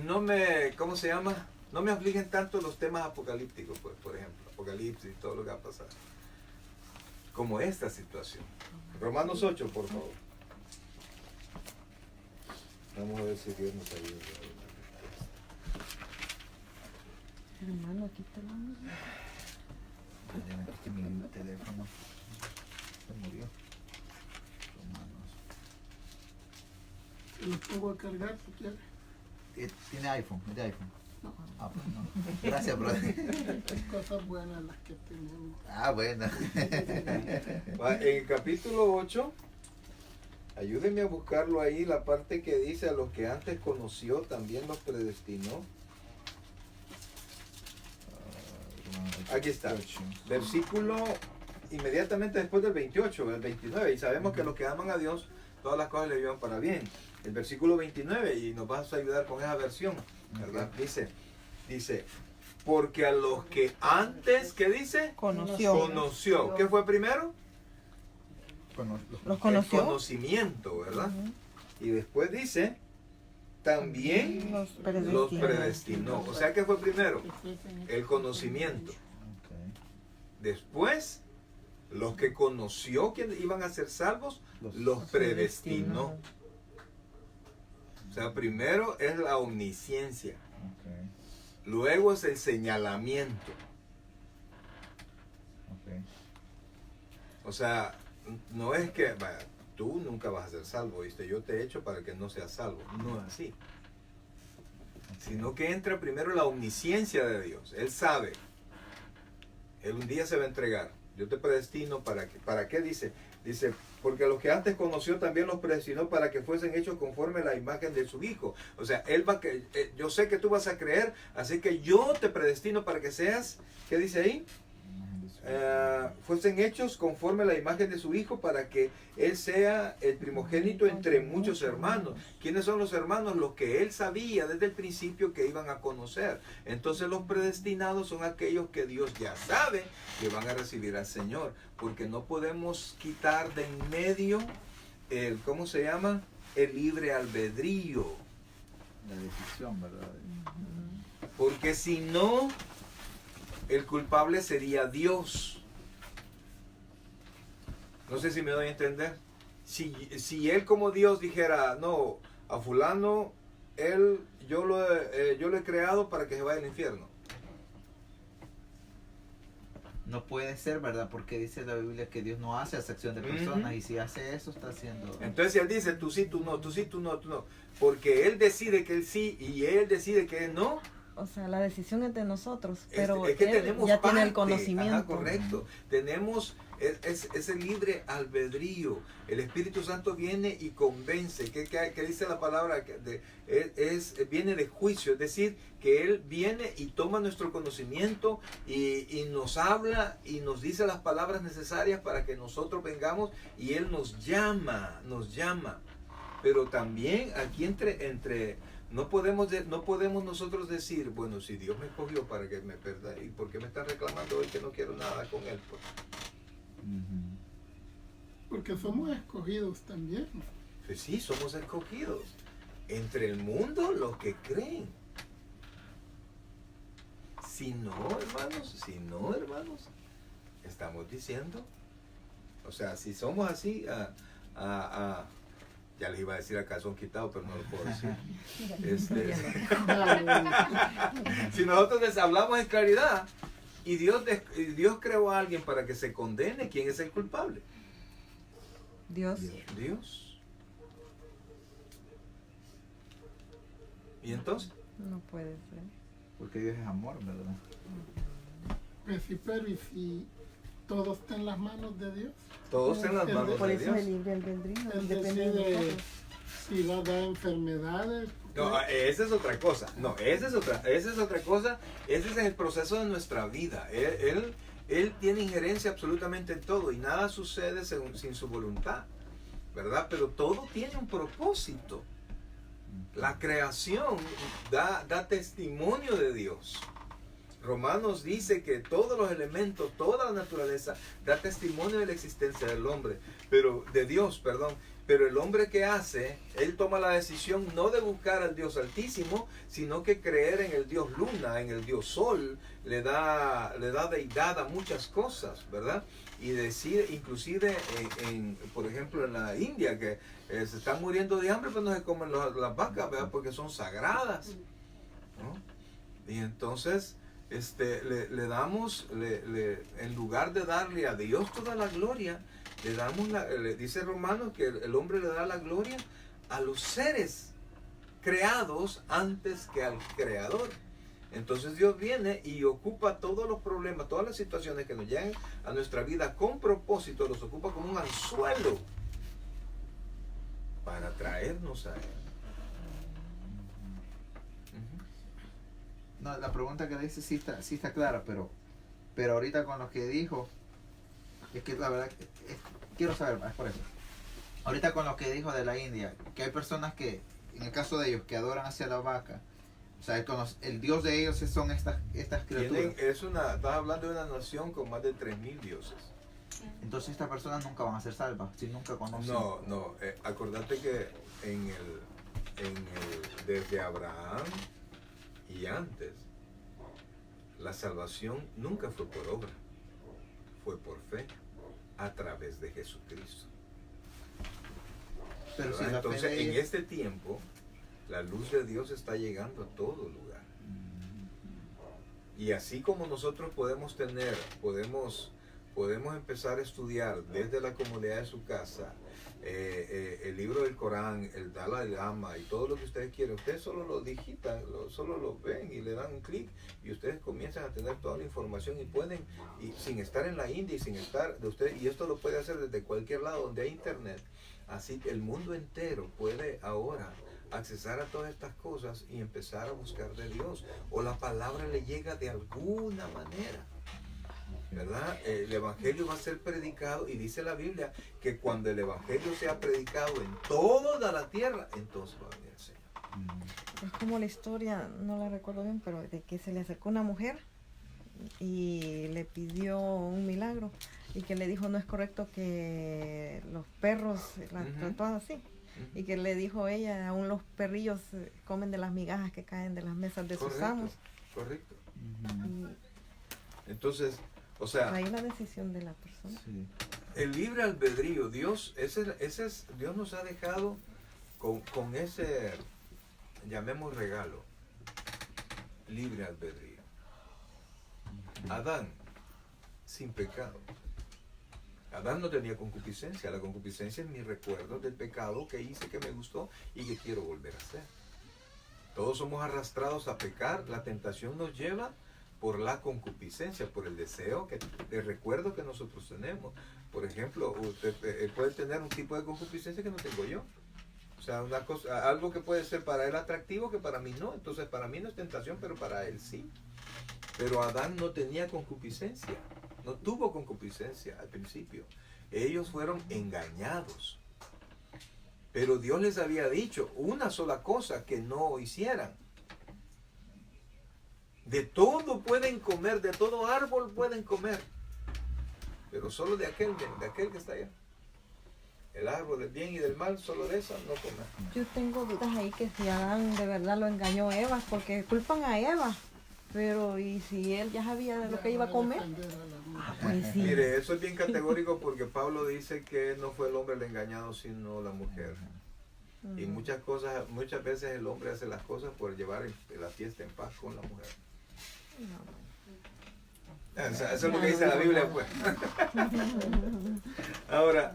Speaker 1: no me, ¿cómo se llama? No me afligen tanto los temas apocalípticos, pues, por ejemplo, Apocalipsis y todo lo que va a pasar, como esta situación. Romanos 8, por favor. Vamos a ver si Dios nos ayuda.
Speaker 2: Hermano, quítalo.
Speaker 5: Es que mi teléfono se murió. Romanos.
Speaker 3: Lo pongo a cargar si quieres.
Speaker 5: ¿Tiene iPhone? ¿Es de iPhone?
Speaker 3: No.
Speaker 5: Ah, pues no. Gracias, brother.
Speaker 3: Hay cosas buenas las que tenemos.
Speaker 5: Ah, bueno.
Speaker 1: En el capítulo 8, ayúdenme a buscarlo ahí, la parte que dice: a los que antes conoció también los predestinó. Aquí está. Versículo inmediatamente después del 28, el 29. Y sabemos que los que aman a Dios, todas las cosas le llevan para bien. El versículo 29, y nos vas a ayudar con esa versión, ¿verdad? Dice, porque a los que antes, ¿qué dice? Conoció. ¿Qué fue primero?
Speaker 2: Los
Speaker 1: El
Speaker 2: conoció.
Speaker 1: conocimiento, ¿verdad?
Speaker 2: Ujú.
Speaker 1: Y después dice, también los predestinó. O sea, ¿qué fue primero? El conocimiento. Después, los que conoció que iban a ser salvos, los predestinó. O sea, primero es la omnisciencia. Luego es el señalamiento. O sea, no es que vaya, tú nunca vas a ser salvo, ¿viste? Yo te he hecho para que no seas salvo. No es así. Sino que entra primero la omnisciencia de Dios. Él sabe. Él un día se va a entregar. Yo te predestino ¿para qué dice? Dice, porque a los que antes conoció también los predestinó para que fuesen hechos conforme a la imagen de su Hijo. O sea, yo sé que tú vas a creer, así que yo te predestino para que seas, ¿qué dice ahí? Fuesen hechos conforme a la imagen de su Hijo, para que Él sea el primogénito entre muchos hermanos. ¿Quiénes son los hermanos? Los que Él sabía desde el principio que iban a conocer. Entonces los predestinados son aquellos que Dios ya sabe que van a recibir al Señor, porque no podemos quitar de en medio el, ¿cómo se llama? El libre albedrío.
Speaker 5: La decisión, ¿verdad?
Speaker 1: Porque si no, el culpable sería Dios. No sé si me doy a entender. Si él como Dios dijera, no, a fulano, yo lo he creado para que se vaya al infierno.
Speaker 5: No puede ser, ¿verdad? Porque dice la Biblia que Dios no hace acepción de personas, y si hace eso está haciendo...
Speaker 1: Entonces si él dice, tú sí, tú no, tú sí, tú no, tú no. Porque él decide que él sí y él decide que él no.
Speaker 2: o sea, la decisión es de nosotros, pero
Speaker 1: es que
Speaker 2: él
Speaker 1: tenemos
Speaker 2: ya tiene el
Speaker 1: parte.
Speaker 2: conocimiento.
Speaker 1: Ajá, correcto. Tenemos ese libre albedrío. El Espíritu Santo viene y convence. ¿Qué dice la palabra? Viene de juicio, es decir, que Él viene y toma nuestro conocimiento y nos habla y nos dice las palabras necesarias para que nosotros vengamos, y Él nos llama. Pero también aquí no podemos nosotros decir, bueno, si Dios me escogió para que me perda, ¿y por qué me están reclamando hoy que no quiero nada con Él? Pues,
Speaker 3: Porque somos escogidos también.
Speaker 1: pues sí, somos escogidos. Entre el mundo, los que creen. Si no, hermanos, estamos diciendo, o sea, si somos así, ya les iba a decir a calzón quitado, pero no lo puedo decir. Si nosotros les hablamos en claridad y Dios creó a alguien para que se condene, ¿quién es el culpable?
Speaker 2: Dios.
Speaker 1: Dios. ¿Y entonces?
Speaker 2: No puede ser.
Speaker 5: Porque Dios es amor, ¿verdad?
Speaker 3: Pues sí, pero ¿y si todo está en las manos de Dios?
Speaker 1: Todos están en las manos
Speaker 2: Por
Speaker 1: de
Speaker 2: eso es
Speaker 1: Dios.
Speaker 2: el libre albedrío,
Speaker 3: Él
Speaker 2: depende de
Speaker 3: decide
Speaker 2: nosotros.
Speaker 3: si va a dar enfermedades.
Speaker 1: No, esa es otra cosa. No, esa es otra cosa. Ese es el proceso de nuestra vida. Él tiene injerencia absolutamente en todo y nada sucede sin su voluntad, ¿verdad? Pero todo tiene un propósito. La creación da testimonio de Dios. Romanos dice que todos los elementos, toda la naturaleza da testimonio de la existencia del hombre, de Dios. Pero el hombre que hace, él toma la decisión no de buscar al Dios Altísimo, sino que creer en el Dios Luna, en el Dios Sol, le da deidad a muchas cosas, ¿verdad? Y decide, inclusive, por ejemplo, en la India, que se están muriendo de hambre, pero no se comen las vacas, ¿verdad? Porque son sagradas, ¿no? Y entonces le damos, en lugar de darle a Dios toda la gloria, le dice Romanos que el hombre le da la gloria a los seres creados antes que al Creador. Entonces Dios viene y ocupa todos los problemas, todas las situaciones que nos llegan a nuestra vida con propósito, los ocupa como un anzuelo para traernos a Él.
Speaker 5: No, la pregunta que dice sí está clara, pero ahorita con lo que dijo, es que la verdad quiero saber más por eso. Ahorita con lo que dijo de la India, que hay personas que, en el caso de ellos, que adoran hacia la vaca, o sea, el Dios de ellos son estas criaturas.
Speaker 1: Estás hablando de una nación con más de 3.000 dioses.
Speaker 5: Entonces estas personas nunca van a ser salvas, si nunca conocen.
Speaker 1: No, acordate que desde Abraham y antes, la salvación nunca fue por obra, fue por fe, a través de Jesucristo.
Speaker 5: Pero si la
Speaker 1: Entonces,
Speaker 5: fe de
Speaker 1: en
Speaker 5: ellos-
Speaker 1: este tiempo, la luz de Dios está llegando a todo lugar. Y así como nosotros podemos empezar a estudiar desde la comodidad de su casa, el libro del Corán, el Dalai Lama y todo lo que ustedes quieren, ustedes solo lo digitan, solo lo ven y le dan un clic y ustedes comienzan a tener toda la información y pueden, y sin estar en la India y sin estar de ustedes, y esto lo puede hacer desde cualquier lado donde hay internet. Así que el mundo entero puede ahora accesar a todas estas cosas y empezar a buscar de Dios, o la palabra le llega de alguna manera, ¿verdad? El evangelio va a ser predicado y dice la Biblia que cuando el evangelio sea predicado en toda la tierra, entonces va a venir el Señor.
Speaker 2: Es como la historia, no la recuerdo bien, pero de que se le acercó una mujer y le pidió un milagro y que le dijo no es correcto que los perros la trataban así. Y que le dijo ella, aún los perrillos comen de las migajas que caen de las mesas de sus amos.
Speaker 1: Correcto.
Speaker 2: Y
Speaker 1: Entonces, o sea,
Speaker 2: ahí la decisión de la persona.
Speaker 5: Sí.
Speaker 1: el libre albedrío, Dios nos ha dejado con ese, llamemos regalo, libre albedrío. Adán, sin pecado. Adán no tenía concupiscencia. La concupiscencia es mi recuerdo del pecado que hice, que me gustó y que quiero volver a hacer. Todos somos arrastrados a pecar. La tentación nos lleva por la concupiscencia, por el deseo de recuerdo que nosotros tenemos. Por ejemplo, usted puede tener un tipo de concupiscencia que no tengo yo. O sea, una cosa, algo que puede ser para él atractivo que para mí no. Entonces para mí no es tentación, pero para él sí. Pero Adán no tenía concupiscencia. No tuvo concupiscencia al principio. Ellos fueron engañados. Pero Dios les había dicho una sola cosa que no hicieran. De todo pueden comer, de todo árbol pueden comer. Pero solo de aquel que está allá. El árbol del bien y del mal, solo de esa no comer.
Speaker 2: Yo tengo dudas ahí que si Adán de verdad lo engañó a Eva, porque culpan a Eva. Pero, ¿y si él ya sabía de lo que iba a comer? Pues sí.
Speaker 1: Mire, eso es bien categórico porque Pablo dice que no fue el hombre el engañado, sino la mujer. Y muchas veces el hombre hace las cosas por llevar la fiesta en paz con la mujer. Eso es lo que dice la Biblia, pues. Ahora,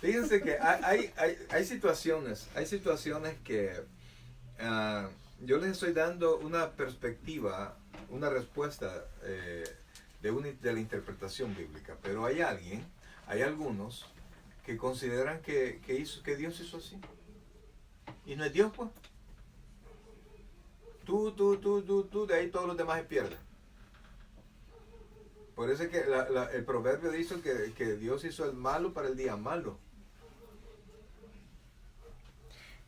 Speaker 1: fíjense que hay situaciones que yo les estoy dando una perspectiva, una respuesta de la interpretación bíblica, pero hay algunos que consideran que Dios hizo así. Y no es Dios, pues. Tú, de ahí todos los demás se pierden. Por eso es que el proverbio dice que Dios hizo el malo para el día malo.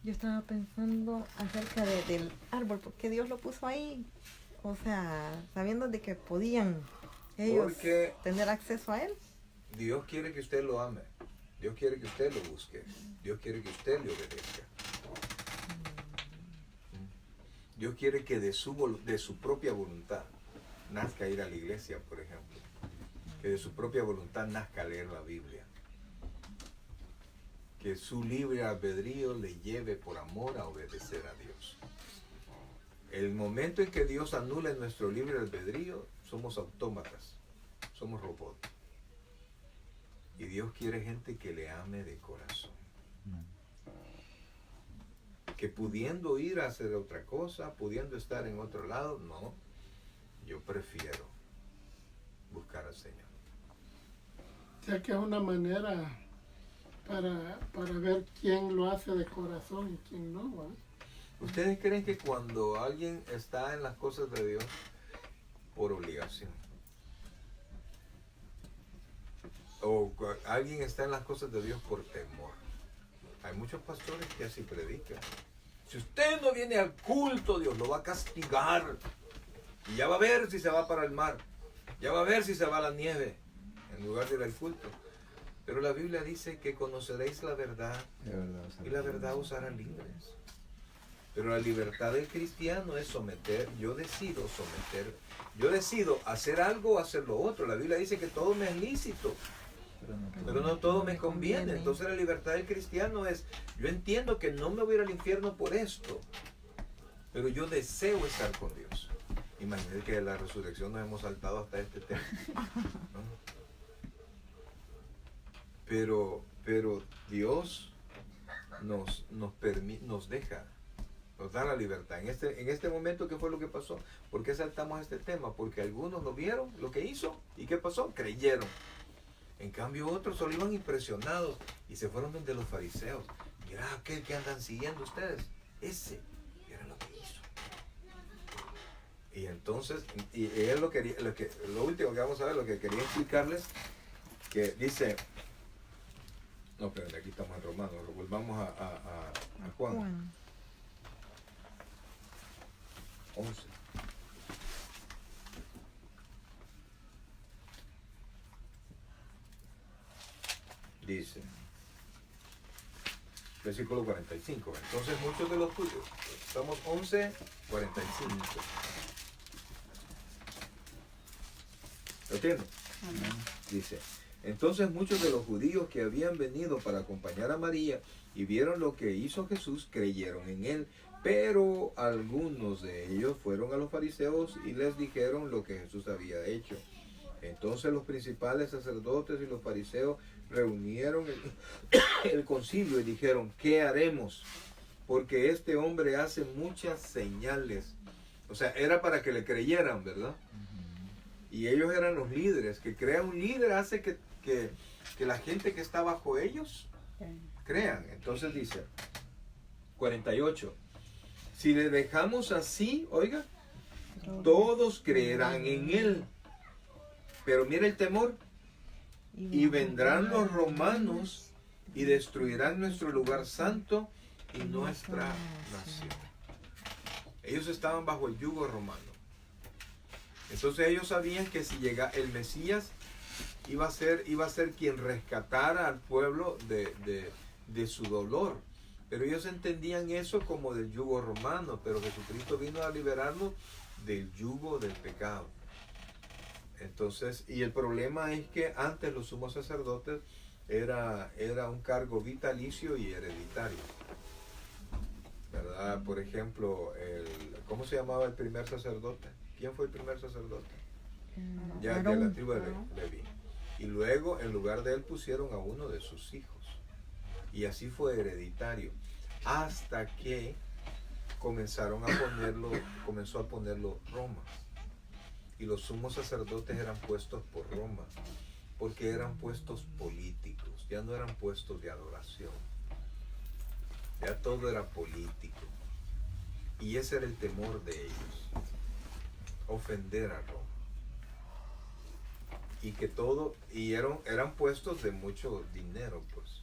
Speaker 2: Yo estaba pensando acerca del árbol, porque Dios lo puso ahí. O sea, sabiendo de que podían ellos tener acceso a él.
Speaker 1: Dios quiere que usted lo ame. Dios quiere que usted lo busque. Dios quiere que usted le obedezca. Dios quiere que de su propia voluntad nazca ir a la iglesia, por ejemplo. Que de su propia voluntad nazca leer la Biblia. Que su libre albedrío le lleve por amor a obedecer a Dios. El momento en que Dios anula nuestro libre albedrío, somos autómatas, somos robots. Y Dios quiere gente que le ame de corazón. Que pudiendo ir a hacer otra cosa, pudiendo estar en otro lado, no. Yo prefiero buscar al Señor.
Speaker 3: O sea que es una manera para ver quién lo hace de corazón y quién no, ¿verdad?
Speaker 1: ¿Ustedes creen que cuando alguien está en las cosas de Dios por obligación, o alguien está en las cosas de Dios por temor? Hay muchos pastores que así predican. Si usted no viene al culto, Dios lo va a castigar. Y ya va a ver si se va para el mar. Ya va a ver si se va a la nieve en lugar de ir al culto. Pero la Biblia dice que conoceréis la verdad y la verdad os hará libres. Pero la libertad del cristiano es someter. Yo decido hacer algo o hacer lo otro. La Biblia dice que todo me es lícito, pero no todo me conviene. Entonces la libertad del cristiano es, yo entiendo que no me voy a ir al infierno por esto, pero yo deseo estar con Dios. Imagínense que de la resurrección nos hemos saltado hasta este tema, ¿no? Pero Dios nos deja, nos da la libertad. En este momento, ¿qué fue lo que pasó? ¿Por qué saltamos este tema? Porque algunos lo vieron, lo que hizo, ¿y qué pasó? Creyeron. En cambio otros solo iban impresionados y se fueron donde los fariseos. Mira aquel que andan siguiendo ustedes, ese era lo que hizo. Y entonces, y él lo último que vamos a ver, lo que quería explicarles, que dice, no, pero aquí estamos en Romanos, volvamos a Juan 11. Dice, versículo 45. Entonces muchos de los judíos, estamos 11:45. ¿Lo tienen? Dice, entonces muchos de los judíos que habían venido para acompañar a María y vieron lo que hizo Jesús, creyeron en él. Pero algunos de ellos fueron a los fariseos y les dijeron lo que Jesús había hecho. Entonces los principales sacerdotes y los fariseos reunieron el concilio y dijeron, ¿qué haremos? porque este hombre hace muchas señales. O sea, era para que le creyeran, ¿verdad? Y ellos eran los líderes. Que crea un líder hace que la gente que está bajo ellos crean. Entonces dice, 48. Si le dejamos así, oiga, todos creerán en él. Pero mira el temor. Y vendrán los romanos y destruirán nuestro lugar santo y nuestra nación. Ellos estaban bajo el yugo romano. Entonces ellos sabían que si llega el Mesías iba a ser quien rescatara al pueblo de su dolor. Pero ellos entendían eso como del yugo romano, pero Jesucristo vino a liberarnos del yugo del pecado. Entonces, y el problema es que antes los sumos sacerdotes era un cargo vitalicio y hereditario, ¿verdad? Por ejemplo, ¿cómo se llamaba el primer sacerdote? ¿Quién fue el primer sacerdote? Ya de la tribu de Leví. Y luego en lugar de él pusieron a uno de sus hijos. Y así fue hereditario. Hasta que comenzó a ponerlo Roma. Y los sumos sacerdotes eran puestos por Roma, porque eran puestos políticos, ya no eran puestos de adoración. Ya todo era político. Y ese era el temor de ellos, ofender a Roma. Y que eran puestos de mucho dinero, pues.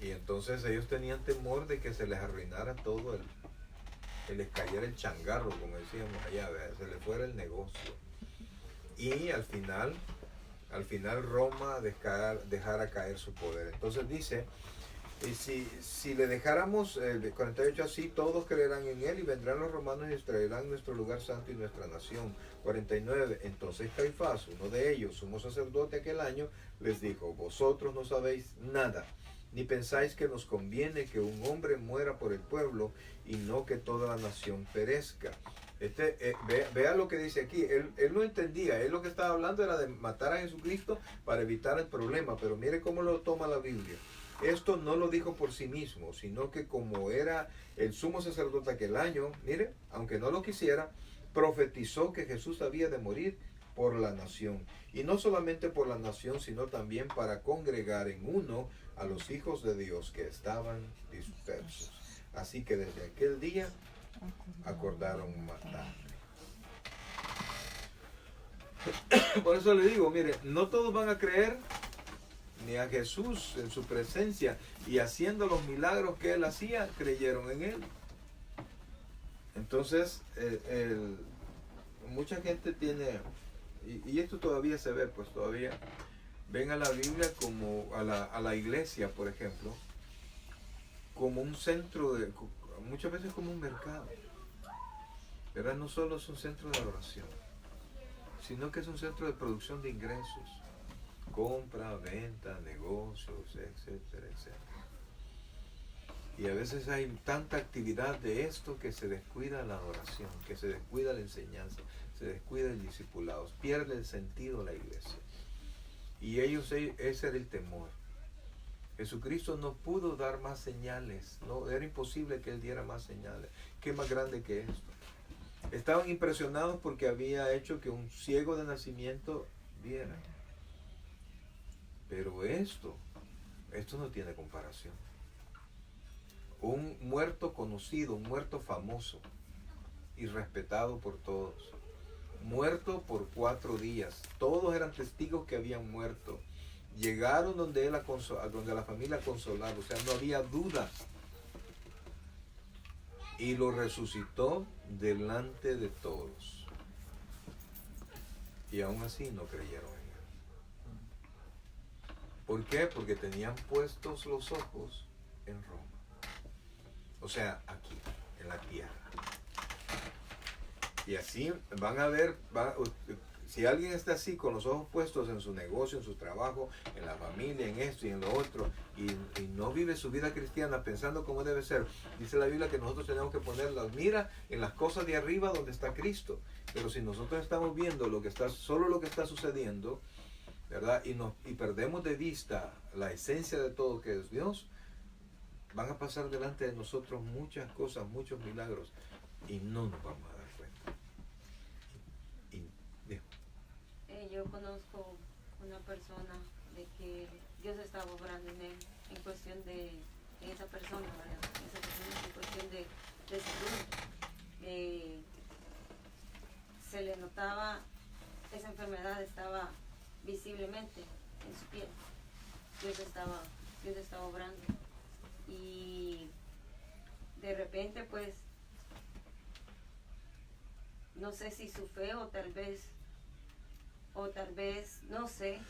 Speaker 1: Y entonces ellos tenían temor de que se les arruinara todo que les cayera el changarro, como decíamos allá, se les fuera el negocio. Y al final Roma dejara caer su poder. Entonces dice, y si le dejáramos, el 48 así, todos creerán en él y vendrán los romanos y extraerán nuestro lugar santo y nuestra nación. 49, entonces Caifás, uno de ellos, sumo sacerdote aquel año, les dijo, vosotros no sabéis nada, ni pensáis que nos conviene que un hombre muera por el pueblo y no que toda la nación perezca. Vea lo que dice aquí, él no entendía, él lo que estaba hablando era de matar a Jesucristo para evitar el problema, pero mire cómo lo toma la Biblia. Esto no lo dijo por sí mismo, sino que como era el sumo sacerdote aquel año, mire, aunque no lo quisiera, profetizó que Jesús había de morir por la nación. Y no solamente por la nación, sino también para congregar en uno a los hijos de Dios que estaban dispersos. Así que desde aquel día acordaron matarle. Por eso le digo, mire, no todos van a creer ni a Jesús en su presencia, y haciendo los milagros que él hacía, creyeron en él. Entonces, mucha gente tiene, y esto todavía se ve, pues todavía ven a la Biblia como a la iglesia, por ejemplo, como un centro muchas veces como un mercado. ¿Verdad? No solo es un centro de adoración, sino que es un centro de producción de ingresos, compra, venta, negocios, etcétera, etcétera. Y a veces hay tanta actividad de esto que se descuida la adoración, que se descuida la enseñanza, se descuida el discipulado, pierde el sentido la iglesia. Y ese era el temor. Jesucristo no pudo dar más señales, no, era imposible que él diera más señales. ¿Qué más grande que esto? Estaban impresionados porque había hecho que un ciego de nacimiento viera. Pero esto no tiene comparación. Un muerto conocido, un muerto famoso y respetado por todos. Muerto por 4 días. Todos eran testigos que habían muerto. Llegaron donde la familia consolaba, o sea, no había duda. Y lo resucitó delante de todos. Y aún así no creyeron en él. ¿Por qué? Porque tenían puestos los ojos en Roma. O sea, aquí, en la tierra. Y así van a ver, si alguien está así con los ojos puestos en su negocio, en su trabajo, en la familia, en esto y en lo otro, y no vive su vida cristiana pensando cómo debe ser, dice la Biblia que nosotros tenemos que poner la mira en las cosas de arriba donde está Cristo. Pero si nosotros estamos viendo solo lo que está sucediendo, ¿verdad? Y perdemos de vista la esencia de todo que es Dios, van a pasar delante de nosotros muchas cosas, muchos milagros, y no nos vamos a dar cuenta.
Speaker 6: Yo conozco una persona de que Dios estaba obrando en él, en cuestión de esa persona, ¿verdad? Esa persona en cuestión de salud. Se le notaba, esa enfermedad estaba visiblemente en su piel. Dios estaba obrando. Y de repente, pues, no sé si su fe o tal vez, no sé,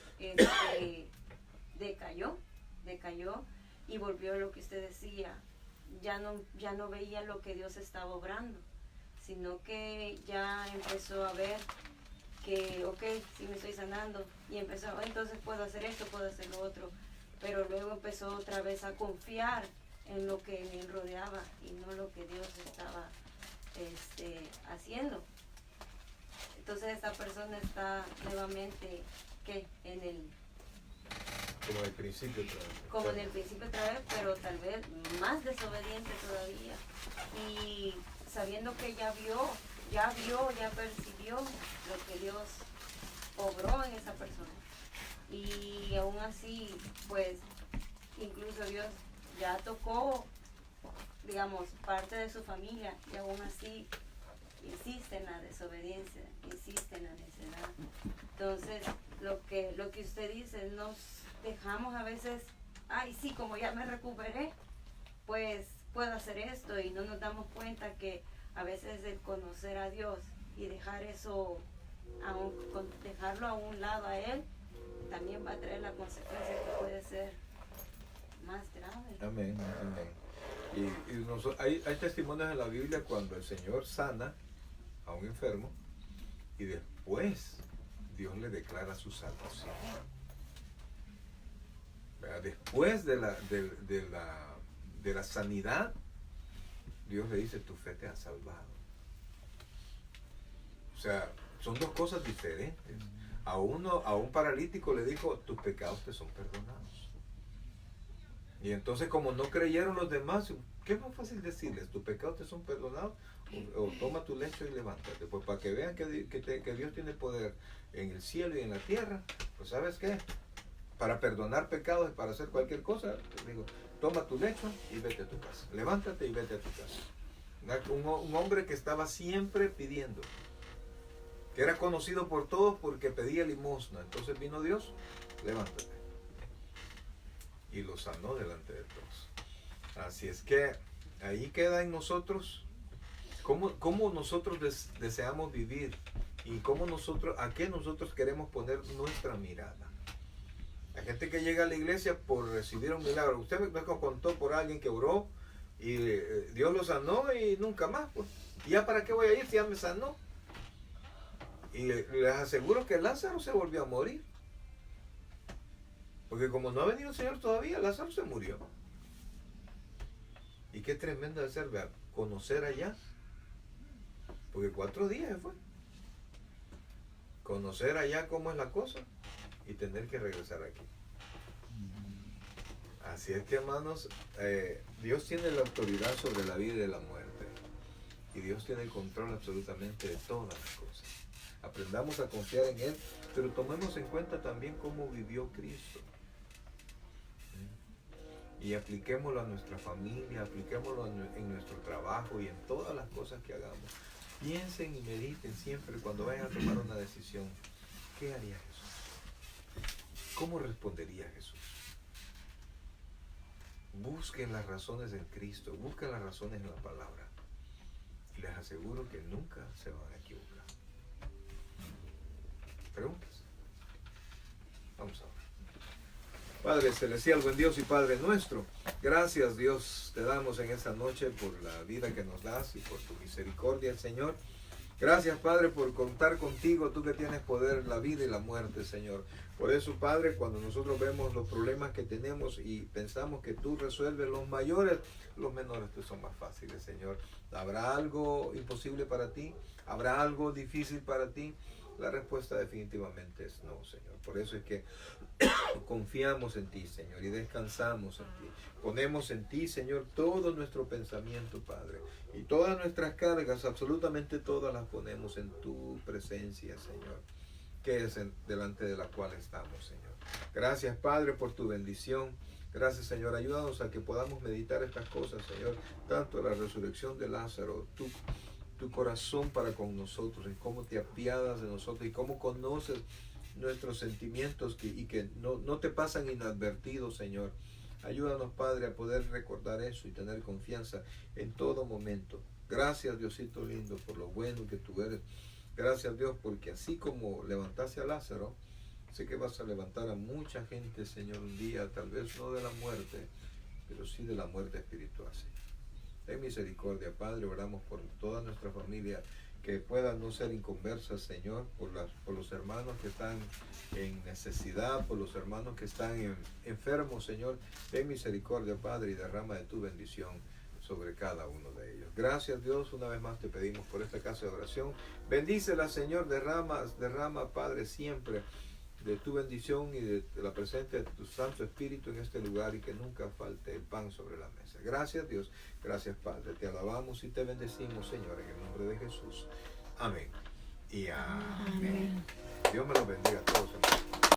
Speaker 6: decayó y volvió a lo que usted decía. Ya no veía lo que Dios estaba obrando, sino que ya empezó a ver que, ok, sí me estoy sanando, y empezó, entonces puedo hacer esto, puedo hacer lo otro, pero luego empezó otra vez a confiar en lo que me rodeaba y no lo que Dios estaba haciendo. Entonces esta persona está nuevamente, ¿qué?
Speaker 1: Como en el principio otra vez.
Speaker 6: Como en el principio otra vez, pero tal vez más desobediente todavía. Y sabiendo que ya percibió lo que Dios obró en esa persona. Y aún así, pues, incluso Dios ya tocó, digamos, parte de su familia, y aún así insiste en la desobediencia, insiste en la necedad. Entonces, lo que usted dice, nos dejamos a veces, ay, sí, como ya me recuperé, pues puedo hacer esto, y no nos damos cuenta que a veces el conocer a Dios y dejar eso, dejarlo a un lado a Él, también va a traer la consecuencia que puede ser más grave.
Speaker 1: Amén, amén. Y hay testimonios en la Biblia cuando el Señor sana a un enfermo y después Dios le declara su salvación. ¿Verdad? Después de la sanidad, Dios le dice, tu fe te ha salvado. O sea, son dos cosas diferentes. A un paralítico le dijo, tus pecados te son perdonados. Y entonces, como no creyeron los demás, ¿qué es más fácil decirles? ¿Tus pecados te son perdonados? O toma tu lecho y levántate. Pues para que vean que Dios tiene poder en el cielo y en la tierra, pues ¿sabes qué? Para perdonar pecados y para hacer cualquier cosa, digo, toma tu lecho y vete a tu casa. Levántate y vete a tu casa. Un hombre que estaba siempre pidiendo, que era conocido por todos porque pedía limosna. Entonces vino Dios, levántate. Y lo sanó delante de todos. Así es que ahí queda en nosotros cómo nosotros deseamos vivir y a qué nosotros queremos poner nuestra mirada. Hay gente que llega a la iglesia por recibir un milagro. Usted me contó por alguien que oró y Dios lo sanó y nunca más. Pues. ¿Y ya para qué voy a ir si ya me sanó? Y les aseguro que Lázaro se volvió a morir. Porque como no ha venido el Señor todavía, Lázaro se murió. Y qué tremendo de ser, ¿verdad? Conocer allá. Porque 4 días se fue. Conocer allá cómo es la cosa y tener que regresar aquí. Así es que, hermanos, Dios tiene la autoridad sobre la vida y de la muerte. Y Dios tiene el control absolutamente de todas las cosas. Aprendamos a confiar en Él, pero tomemos en cuenta también cómo vivió Cristo. Y apliquémoslo a nuestra familia, apliquémoslo en nuestro trabajo y en todas las cosas que hagamos. Piensen y mediten siempre cuando vayan a tomar una decisión. ¿Qué haría Jesús? ¿Cómo respondería Jesús? Busquen las razones en Cristo, busquen las razones en la palabra. Y les aseguro que nunca se van a equivocar. ¿Preguntas? Vamos a ver. Padre celestial, buen Dios y Padre nuestro, gracias Dios te damos en esta noche por la vida que nos das y por tu misericordia, Señor. Gracias, Padre, por contar contigo, tú que tienes poder en la vida y la muerte, Señor. Por eso, Padre, cuando nosotros vemos los problemas que tenemos y pensamos que tú resuelves los mayores, los menores te son más fáciles, Señor. ¿Habrá algo imposible para ti? ¿Habrá algo difícil para ti? La respuesta definitivamente es no, Señor. Por eso es que confiamos en ti, Señor, y descansamos en ti. Ponemos en ti, Señor, todo nuestro pensamiento, Padre. Y todas nuestras cargas, absolutamente todas las ponemos en tu presencia, Señor, que es delante de la cual estamos, Señor. Gracias, Padre, por tu bendición. Gracias, Señor. Ayúdanos a que podamos meditar estas cosas, Señor. Tanto la resurrección de Lázaro, tu corazón para con nosotros, y cómo te apiadas de nosotros, y cómo conoces nuestros sentimientos y que no te pasan inadvertidos, Señor. Ayúdanos, Padre, a poder recordar eso y tener confianza en todo momento. Gracias, Diosito lindo, por lo bueno que tú eres. Gracias, Dios, porque así como levantaste a Lázaro, sé que vas a levantar a mucha gente, Señor, un día, tal vez no de la muerte, pero sí de la muerte espiritual, Señor. Ten misericordia, Padre. Oramos por toda nuestra familia, que puedan no ser inconversas, Señor, por los hermanos que están en necesidad, por los hermanos que están enfermos, Señor. Ten misericordia, Padre, y derrama de tu bendición sobre cada uno de ellos. Gracias, Dios. Una vez más te pedimos por esta casa de oración. Bendícela, Señor. Derrama, Padre, siempre de tu bendición y de la presencia de tu Santo Espíritu en este lugar, y que nunca falte el pan sobre la mesa. Gracias, Dios. Gracias, Padre. Te alabamos y te bendecimos, Señor, en el nombre de Jesús. Amén. Y amén. Dios me los bendiga a todos, hermanos.